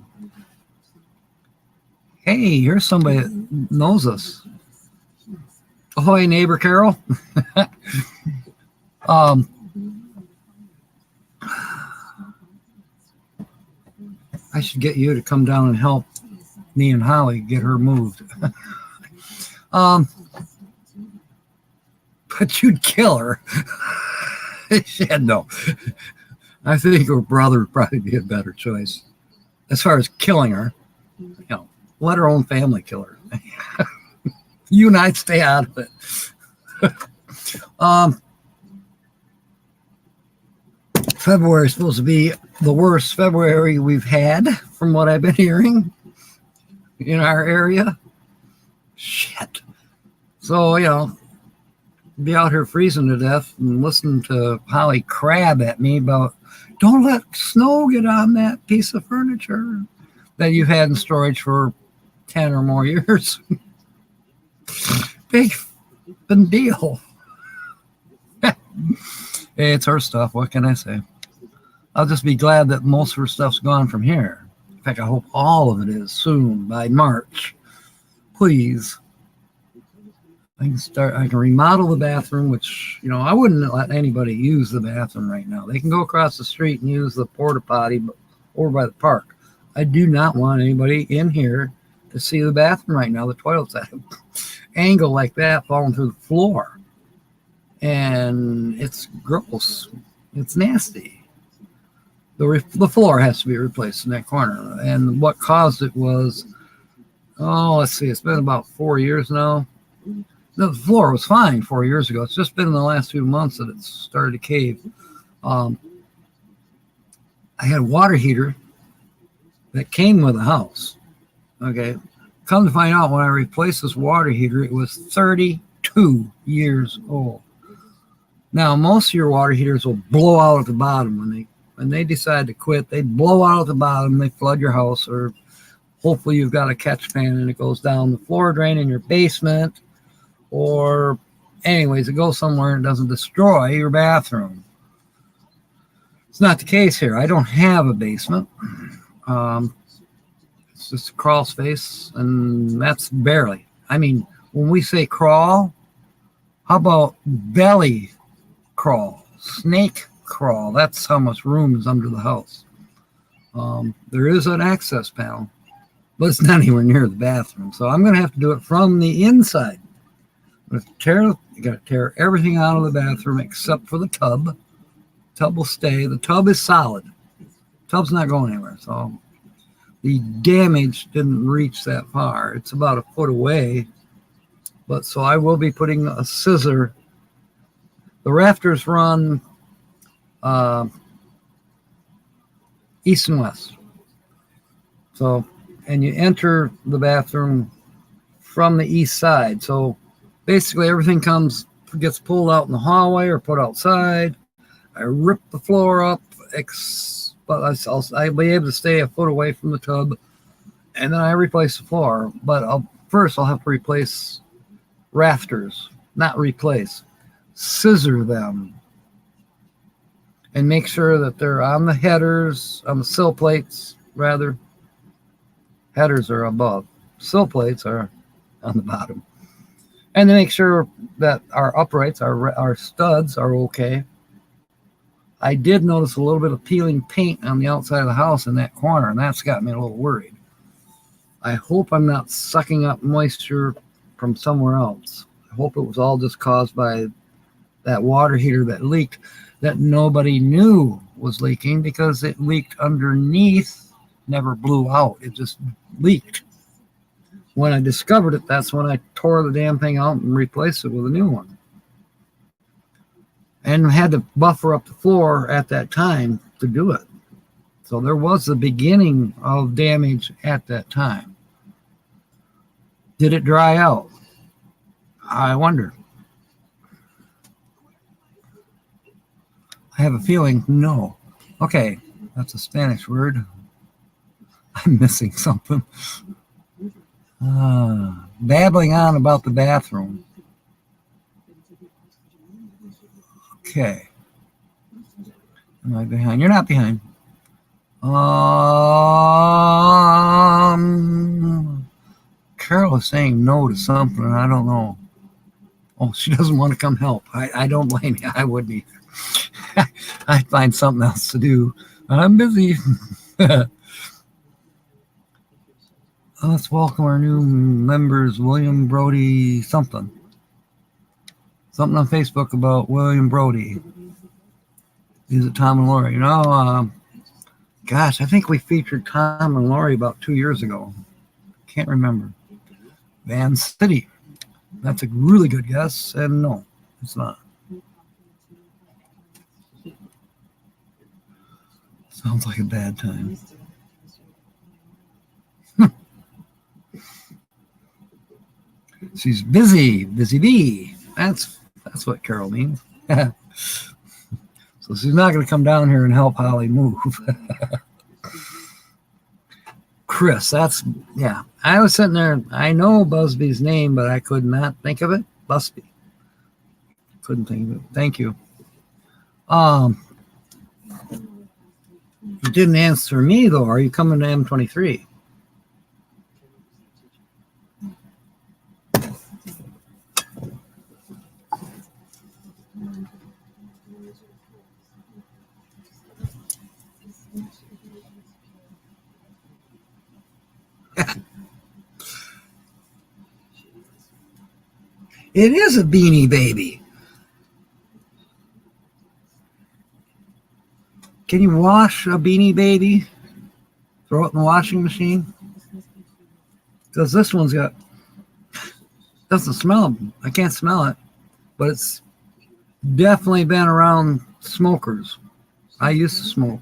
Hey, here's somebody that knows us. Ahoy, neighbor Carol. I should get you to come down and help me and Holly get her moved. But you'd kill her. Yeah, no. I think her brother would probably be a better choice. As far as killing her, let her own family kill her. You and I'd stay out of it. February is supposed to be the worst February we've had, from what I've been hearing in our area. Shit. So, be out here freezing to death and listening to Holly crab at me about, don't let snow get on that piece of furniture that you've had in storage for 10 or more years. Big deal. It's her stuff. What can I say? I'll just be glad that most of her stuff's gone from here. In fact, I hope all of it is soon, by March. Please. I can remodel the bathroom, which, I wouldn't let anybody use the bathroom right now. They can go across the street and use the porta potty over by the park. I do not want anybody in here to see the bathroom right now. The toilet's at an angle like that falling through the floor. And it's gross. It's nasty. The floor has to be replaced in that corner. And what caused it was, let's see, it's been about 4 years now. The floor was fine 4 years ago. It's just been in the last few months that it's started to cave. I had a water heater that came with the house. Okay. Come to find out, when I replaced this water heater, it was 32 years old. Now, most of your water heaters will blow out at the bottom. When they decide to quit, they blow out at the bottom, they flood your house, or hopefully you've got a catch pan and it goes down the floor drain in your basement, or anyways, it goes somewhere and doesn't destroy your bathroom. It's not the case here. I don't have a basement. It's just a crawl space, and that's barely. I mean, when we say crawl, how about belly crawl, snake crawl? That's how much room is under the house. There is an access panel, but it's not anywhere near the bathroom. So I'm going to have to do it from the inside. You got to tear everything out of the bathroom except for the tub. Tub will stay. The tub is solid. Tub's not going anywhere. So the damage didn't reach that far. It's about a foot away. But so I will be putting a scissor. The rafters run east and west. So, and you enter the bathroom from the east side. So basically everything gets pulled out in the hallway or put outside. I rip the floor up, but I'll be able to stay a foot away from the tub, and then I replace the floor. But first I'll have to replace rafters, not replace, scissor them, and make sure that they're on the headers, on the sill plates, rather. Headers are above. Sill plates are on the bottom. And to make sure that our uprights, our studs are okay. I did notice a little bit of peeling paint on the outside of the house in that corner, and that's got me a little worried. I hope I'm not sucking up moisture from somewhere else. I hope it was all just caused by that water heater that leaked, that nobody knew was leaking because it leaked underneath, never blew out. It just leaked. When I discovered it, that's when I tore the damn thing out and replaced it with a new one. And had to buffer up the floor at that time to do it. So there was the beginning of damage at that time. Did it dry out? I wonder. I have a feeling no. Okay, that's a Spanish word. I'm missing something. Babbling on about the bathroom. Okay. Am I behind? You're not behind. Carol is saying no to something, and I don't know. Oh, she doesn't want to come help. I don't blame you. I wouldn't either. I'd find something else to do. I'm busy. Let's welcome our new members, William Brody something. Something on Facebook about William Brody. Is it Tom and Lori? Gosh, I think we featured Tom and Lori about 2 years ago. Can't remember. Van City. That's a really good guess, and no, it's not. Sounds like a bad time. She's busy bee. That's what Carol means. So she's not going to come down here and help Holly move. Chris, yeah. I was sitting there. I know Busby's name, but I could not think of it. Busby. Couldn't think of it. Thank you. You didn't answer me though. Are you coming to M23? It is a Beanie Baby. Can you wash a Beanie Baby? Throw it in the washing machine? Because this one's got, doesn't smell, I can't smell it, but it's definitely been around smokers. I used to smoke.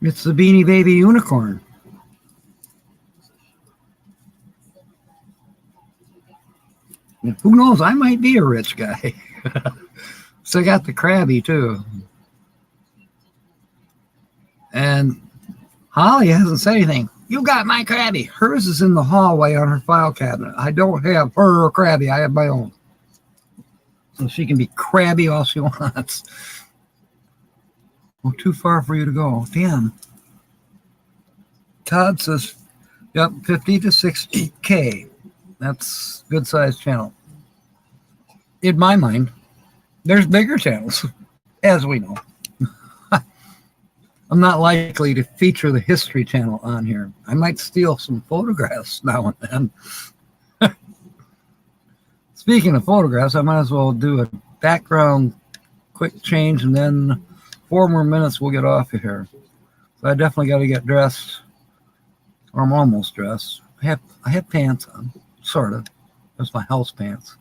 It's the Beanie Baby unicorn. Who knows? I might be a rich guy. So I got the Krabby too. And Holly hasn't said anything. You got my Krabby. Hers is in the hallway on her file cabinet. I don't have her Krabby. I have my own. So she can be crabby all she wants. Well, too far for you to go. Damn. Todd says, yep, 50 to 60K. That's a good sized channel. In my mind, there's bigger channels, as we know. I'm not likely to feature the History Channel on here. I might steal some photographs now and then. Speaking of photographs, I might as well do a background quick change, and then 4 more minutes we'll get off of here. So I definitely got to get dressed, or I'm almost dressed. I have pants on, sort of. That's my house pants.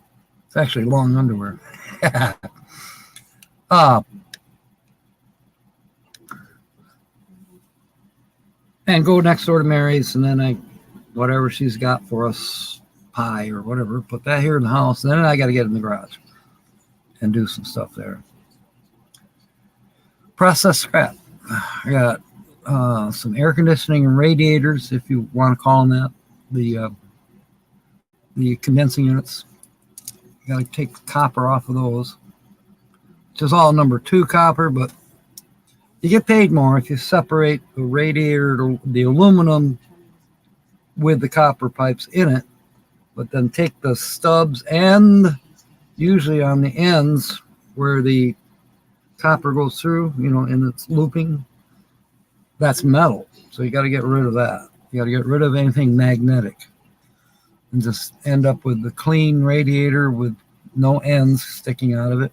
It's actually long underwear. And go next door to Mary's, and then whatever she's got for us, pie or whatever, put that here in the house, and then I got to get in the garage and do some stuff there. Process scrap. I got some air conditioning and radiators, if you want to call them that, the condensing units. You got to take the copper off of those, which is all number 2 copper, but you get paid more if you separate the radiator, the aluminum with the copper pipes in it, but then take the stubs and usually on the ends where the copper goes through, and it's looping, that's metal. So you got to get rid of that. You got to get rid of anything magnetic and just end up with the clean radiator with no ends sticking out of it.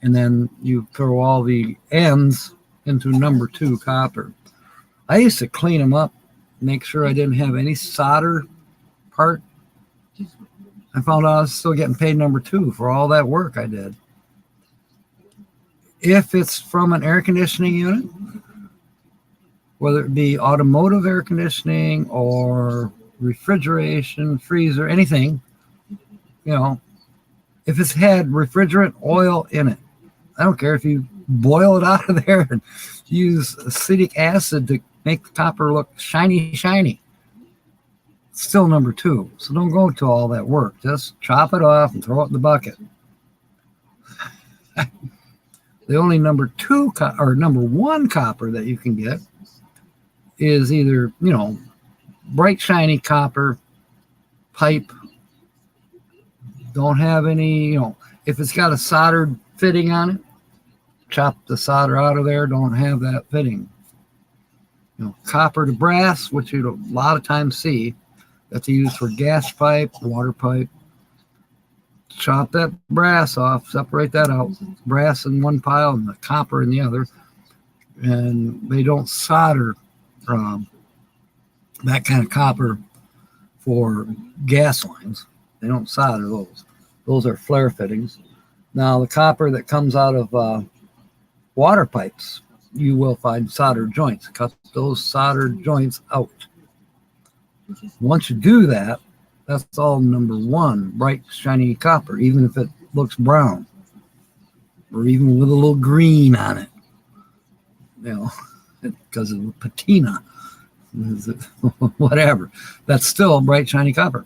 And then you throw all the ends into number 2 copper. I used to clean them up, make sure I didn't have any solder part. I found out I was still getting paid number 2 for all that work I did. If it's from an air conditioning unit, whether it be automotive air conditioning or refrigeration, freezer, anything, if it's had refrigerant oil in it, I don't care if you boil it out of there and use acetic acid to make the copper look shiny. It's still number 2. So don't go to all that work. Just chop it off and throw it in the bucket. The only number 2 or number 1 copper that you can get is either, bright shiny copper pipe. Don't have any, if it's got a soldered fitting on it, chop the solder out of there. Don't have that fitting. Copper to brass, which you a lot of times see, that's used for gas pipe, water pipe. Chop that brass off, separate that out. Brass in one pile and the copper in the other. And they don't solder that kind of copper for gas lines. They don't solder those. Those are flare fittings. Now, the copper that comes out of water pipes, you will find soldered joints. Cut those soldered joints out. Once you do that, that's all number 1, bright, shiny copper, even if it looks brown or even with a little green on it, because of the patina, whatever. That's still bright, shiny copper.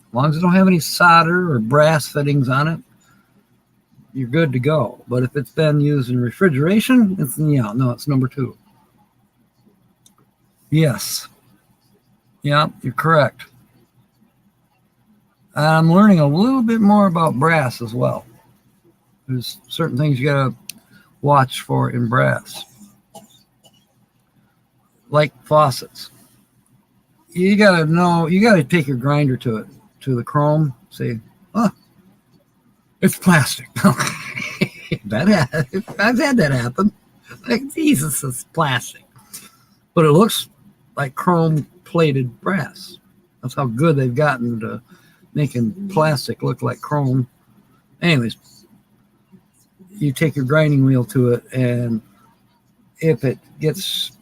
As long as it don't have any solder or brass fittings on it, you're good to go. But if it's been used in refrigeration, it's number 2. Yes. Yeah, you're correct. I'm learning a little bit more about brass as well. There's certain things you gotta watch for in brass, like faucets. You gotta take your grinder to the chrome. Say, oh, it's plastic. I've had that happen. Like, Jesus, it's plastic. But it looks like chrome plated brass. That's how good they've gotten to making plastic look like chrome. Anyways, you take your grinding wheel to it, and if it gets,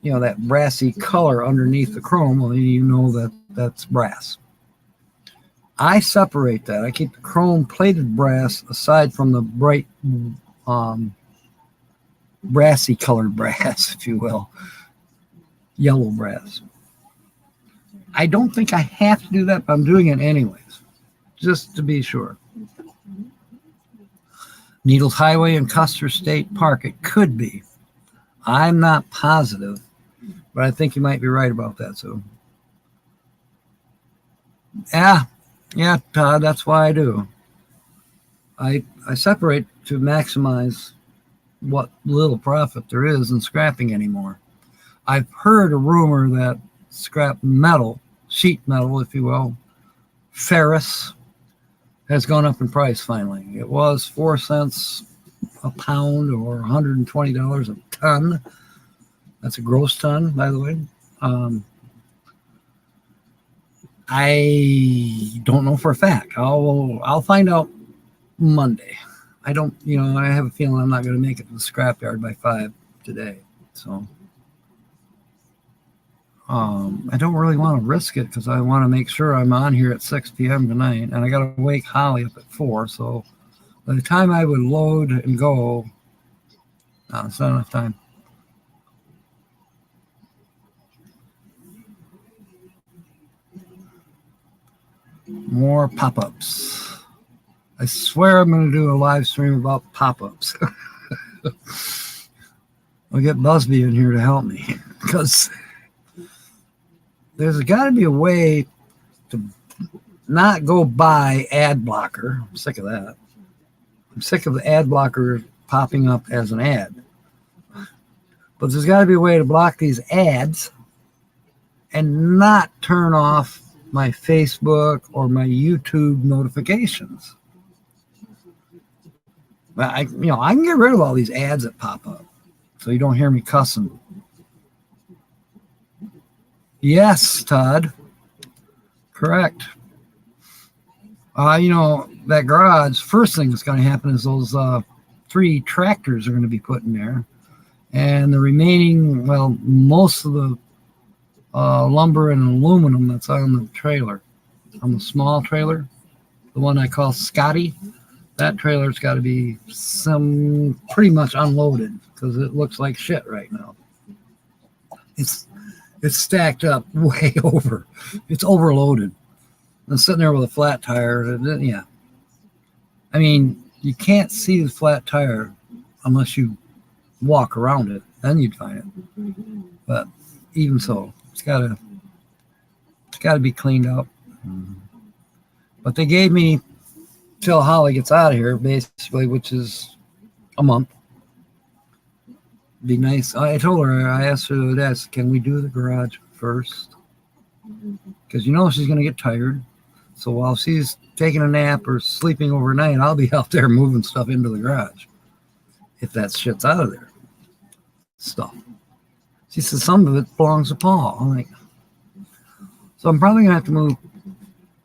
that brassy color underneath the chrome, well, you know that that's brass. I separate that. I keep the chrome plated brass aside from the bright brassy colored brass, if you will, yellow brass. I don't think I have to do that, but I'm doing it anyways, just to be sure. Needles Highway and Custer State Park, it could be. I'm not positive, but I think you might be right about that, so. Yeah, Todd, that's why I do. I separate to maximize what little profit there is in scrapping anymore. I've heard a rumor that scrap metal, sheet metal, if you will, ferrous, has gone up in price finally. It was 4 cents a pound or $120 a ton. That's a gross ton, by the way. I don't know for a fact. I'll find out Monday. I don't, I have a feeling I'm not going to make it to the scrapyard by 5 today. So I don't really want to risk it because I want to make sure I'm on here at 6 p.m. tonight, and I got to wake Holly up at 4. So by the time I would load and go, it's not enough time. More pop-ups. I swear I'm going to do a live stream about pop-ups. I'll get Busby in here to help me because there's got to be a way to not go buy ad blocker. I'm sick of that. I'm sick of the ad blocker popping up as an ad. But there's got to be a way to block these ads and not turn off my Facebook or my YouTube notifications. I can get rid of all these ads that pop up so you don't hear me cussing. Yes, Todd. Correct. That garage, first thing that's going to happen is those 3 tractors are going to be put in there. And the remaining, most of the lumber and aluminum that's on the trailer, on the small trailer, the one I call Scotty, that trailer's got to be pretty much unloaded because it looks like shit right now. It's stacked up way over. It's overloaded. I'm sitting there with a flat tire. Yeah. I mean, you can't see the flat tire unless you walk around it. Then you'd find it. But even so, it's got to be cleaned up. But they gave me till Holly gets out of here, basically, which is a month. Be nice. I told her, I asked her that, can we do the garage first? Because she's going to get tired. So while she's taking a nap or sleeping overnight, I'll be out there moving stuff into the garage. If that shit's out of there. Stuff. She said some of it belongs to Paul. I'm like, so I'm probably going to have to move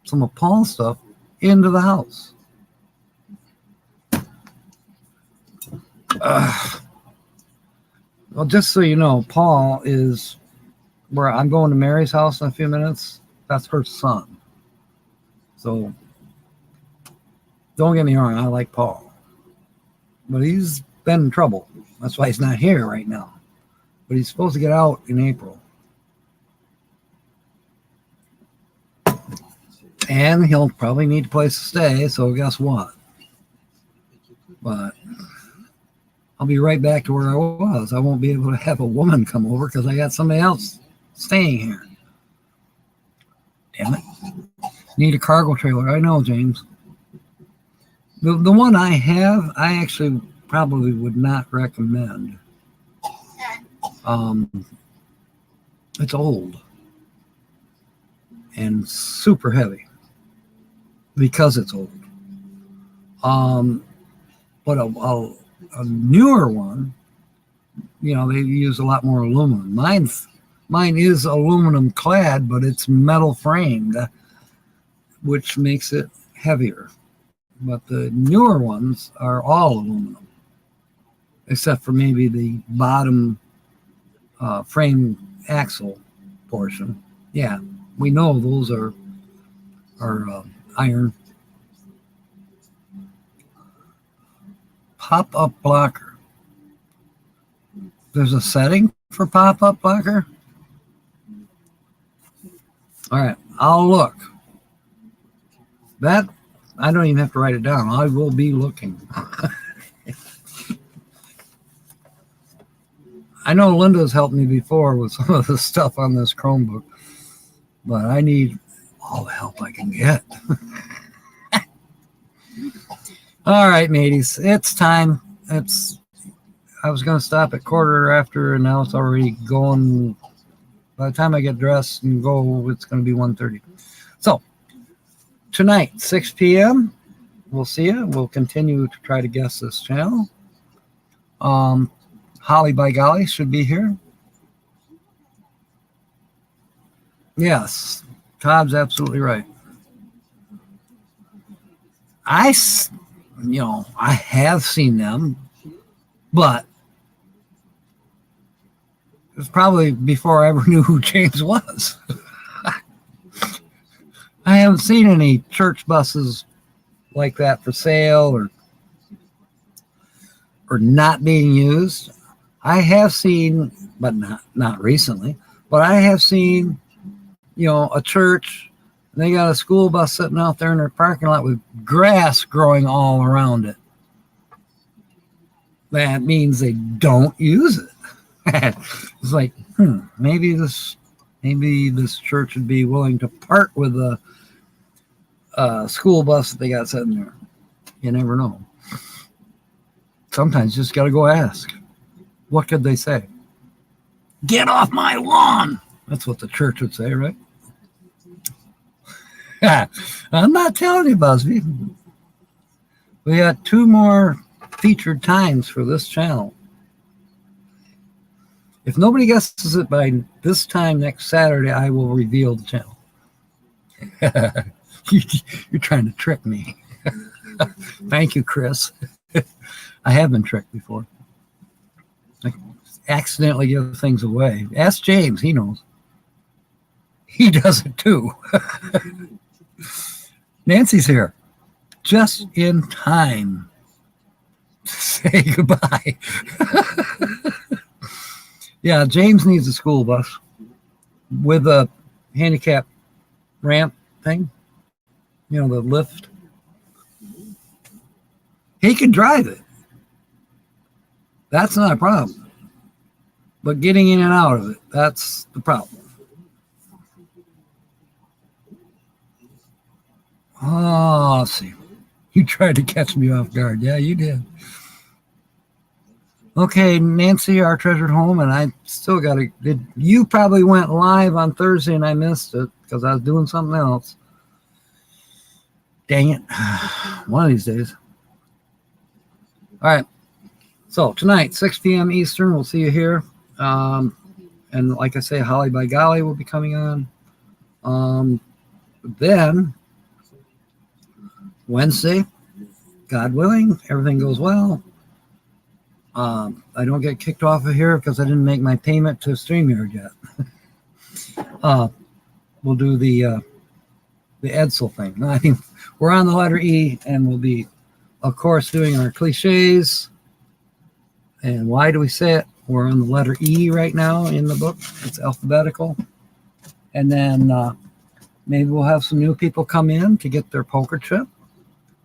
some of Paul's stuff into the house. Well, just so you know, Paul is where I'm going to Mary's house in a few minutes. That's her son. So don't get me wrong, I like Paul. But he's been in trouble. That's why he's not here right now. But he's supposed to get out in April. And he'll probably need a place to stay, so guess what? But I'll be right back to where I was. I won't be able to have a woman come over because I got somebody else staying here. Damn it. Need a cargo trailer. I know, James. The one I have, I actually probably would not recommend. It's old and super heavy because it's old. But a newer one, you know, they use a lot more aluminum. Mine is aluminum clad, but it's metal framed, which makes it heavier. But the newer ones are all aluminum, except for maybe the bottom frame axle portion. Yeah, we know those are iron. Pop-up blocker. There's a setting for pop-up blocker? All right, I'll look. That, I don't even have to write it down. I will be looking. I know Linda's helped me before with some of the stuff on this Chromebook, but I need all the help I can get. All right, mateys, it's time. I was going to stop at 1:15, and now it's already going. By the time I get dressed and go, it's going to be 1:30. So tonight, 6 p.m., we'll see you. We'll continue to try to guess this channel. Holly by golly should be here. Yes, Todd's absolutely right. I have seen them, but it was probably before I ever knew who James was. I haven't seen any church buses like that for sale or not being used. I have seen, but not recently, but I have seen, a church. They got a school bus sitting out there in their parking lot with grass growing all around it. That means they don't use it. It's like, maybe this church would be willing to part with the school bus that they got sitting there. You never know. Sometimes you just got to go ask. What could they say? Get off my lawn. That's what the church would say, right? I'm not telling you, Busby. We got 2 more featured times for this channel. If nobody guesses it by this time next Saturday, I will reveal the channel. You're trying to trick me. Thank you, Chris. I have been tricked before. I accidentally give things away. Ask James, he knows. He does it too. Nancy's here. Just in time to say goodbye. Yeah, James needs a school bus with a handicap ramp thing. The lift. He can drive it. That's not a problem. But getting in and out of it, that's the problem. Oh, let's see. You tried to catch me off guard. Yeah, you did. Okay, Nancy, our treasured home, and I still got to. You probably went live on Thursday and I missed it because I was doing something else. Dang it. One of these days. All right. So tonight, 6 p.m. Eastern, we'll see you here. And like I say, Holly by golly will be coming on. Then Wednesday, God willing, everything goes well. I don't get kicked off of here because I didn't make my payment to StreamYard yet. We'll do the Edsel thing. I mean, we're on the letter E, and we'll be, of course, doing our cliches. And why do we say it? We're on the letter E right now in the book. It's alphabetical. And then maybe we'll have some new people come in to get their poker chip.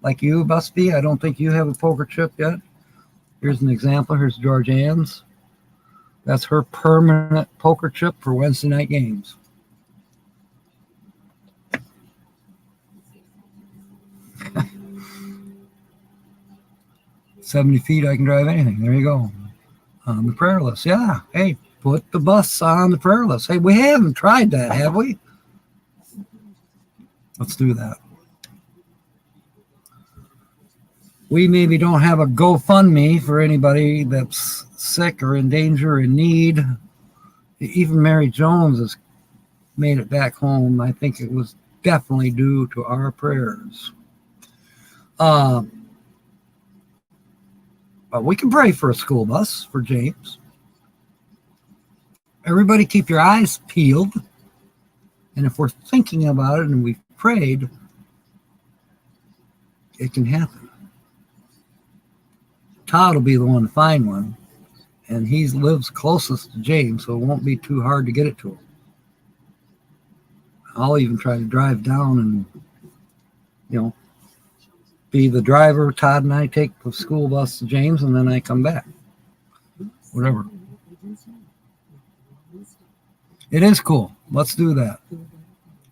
like you must be. I don't think you have a poker chip yet. Here's an example. Here's George Ann's. That's her permanent poker chip for Wednesday night games. "70 feet, I can drive anything." There you go. On the prayer list. Yeah. Hey, put the bus on the prayer list. Hey, we haven't tried that, have we? Let's do that. We maybe don't have a GoFundMe for anybody that's sick or in danger or in need. Even Mary Jones has made it back home. I think it was definitely due to our prayers. But we can pray for a school bus for James. Everybody keep your eyes peeled. And if we're thinking about it and we've prayed, it can happen. Todd will be the one to find one. And he lives closest to James, so it won't be too hard to get it to him. I'll even try to drive down and, be the driver. Todd and I take the school bus to James, and then I come back. Whatever. It is cool. Let's do that.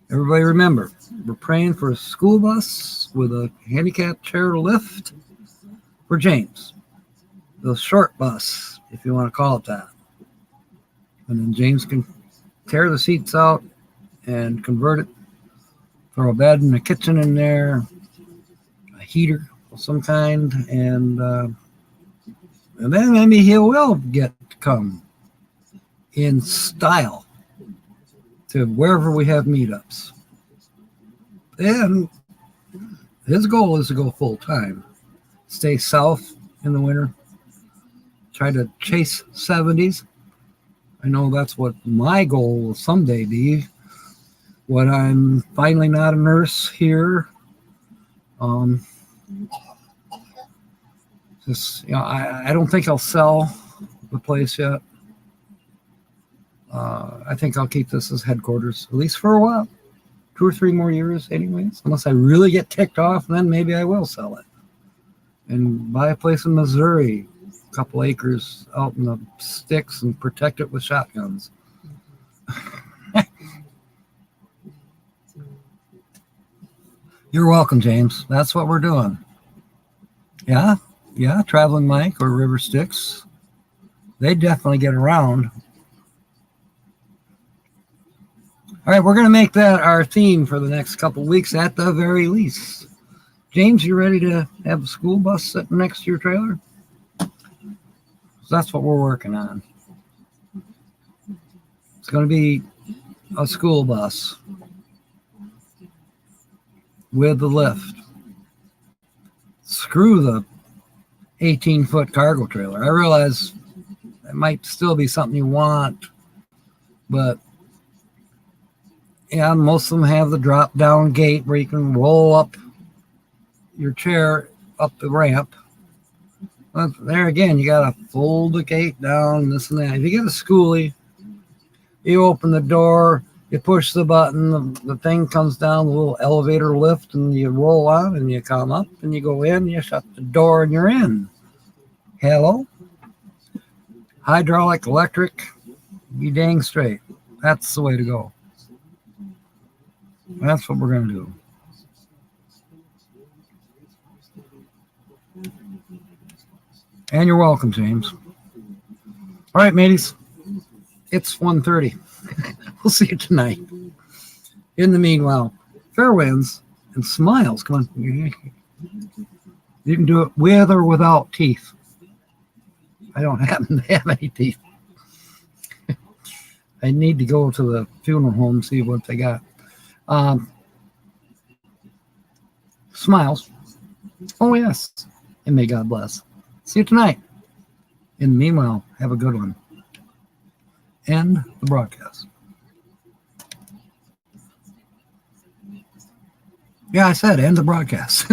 Everybody remember, we're praying for a school bus with a handicapped chair lift for James. The short bus, if you want to call it that. And then James can tear the seats out and convert it, throw a bed and a kitchen in there, a heater of some kind, and then maybe he will get to come in style to wherever we have meetups. And his goal is to go full time, stay south in the winter, try to chase 70s. I know that's what my goal will someday be when I'm finally not a nurse here. I don't think I'll sell the place yet. I think I'll keep this as headquarters, at least for a while. 2 or 3 more years anyways. Unless I really get ticked off, then maybe I will sell it. And buy a place in Missouri, a couple acres out in the sticks, and protect it with shotguns. You're welcome, James. That's what we're doing. Yeah, Traveling Mike or River Sticks. They definitely get around. All right, we're going to make that our theme for the next couple weeks at the very least. James, you ready to have a school bus sitting next to your trailer? That's what we're working on. It's going to be a school bus with the lift. Screw the 18-foot cargo trailer. I realize it might still be something you want, but yeah, most of them have the drop-down gate where you can roll up your chair up the ramp. But there again, you got to fold the gate down, this and that. If you get a schoolie, you open the door, you push the button, the thing comes down, the little elevator lift, and you roll on, and you come up, and you go in, you shut the door, and you're in. Hello? Hydraulic, electric, be dang straight. That's the way to go. That's what we're going to do. And you're welcome, James. All right, mateys. It's 1:30. We'll see you tonight. In the meanwhile, fair winds and smiles. Come on. You can do it with or without teeth. I don't happen to have any teeth. I need to go to the funeral home and see what they got. Smiles. Oh, yes. And may God bless. See you tonight. In the meanwhile, have a good one. End the broadcast. Yeah, I said end the broadcast.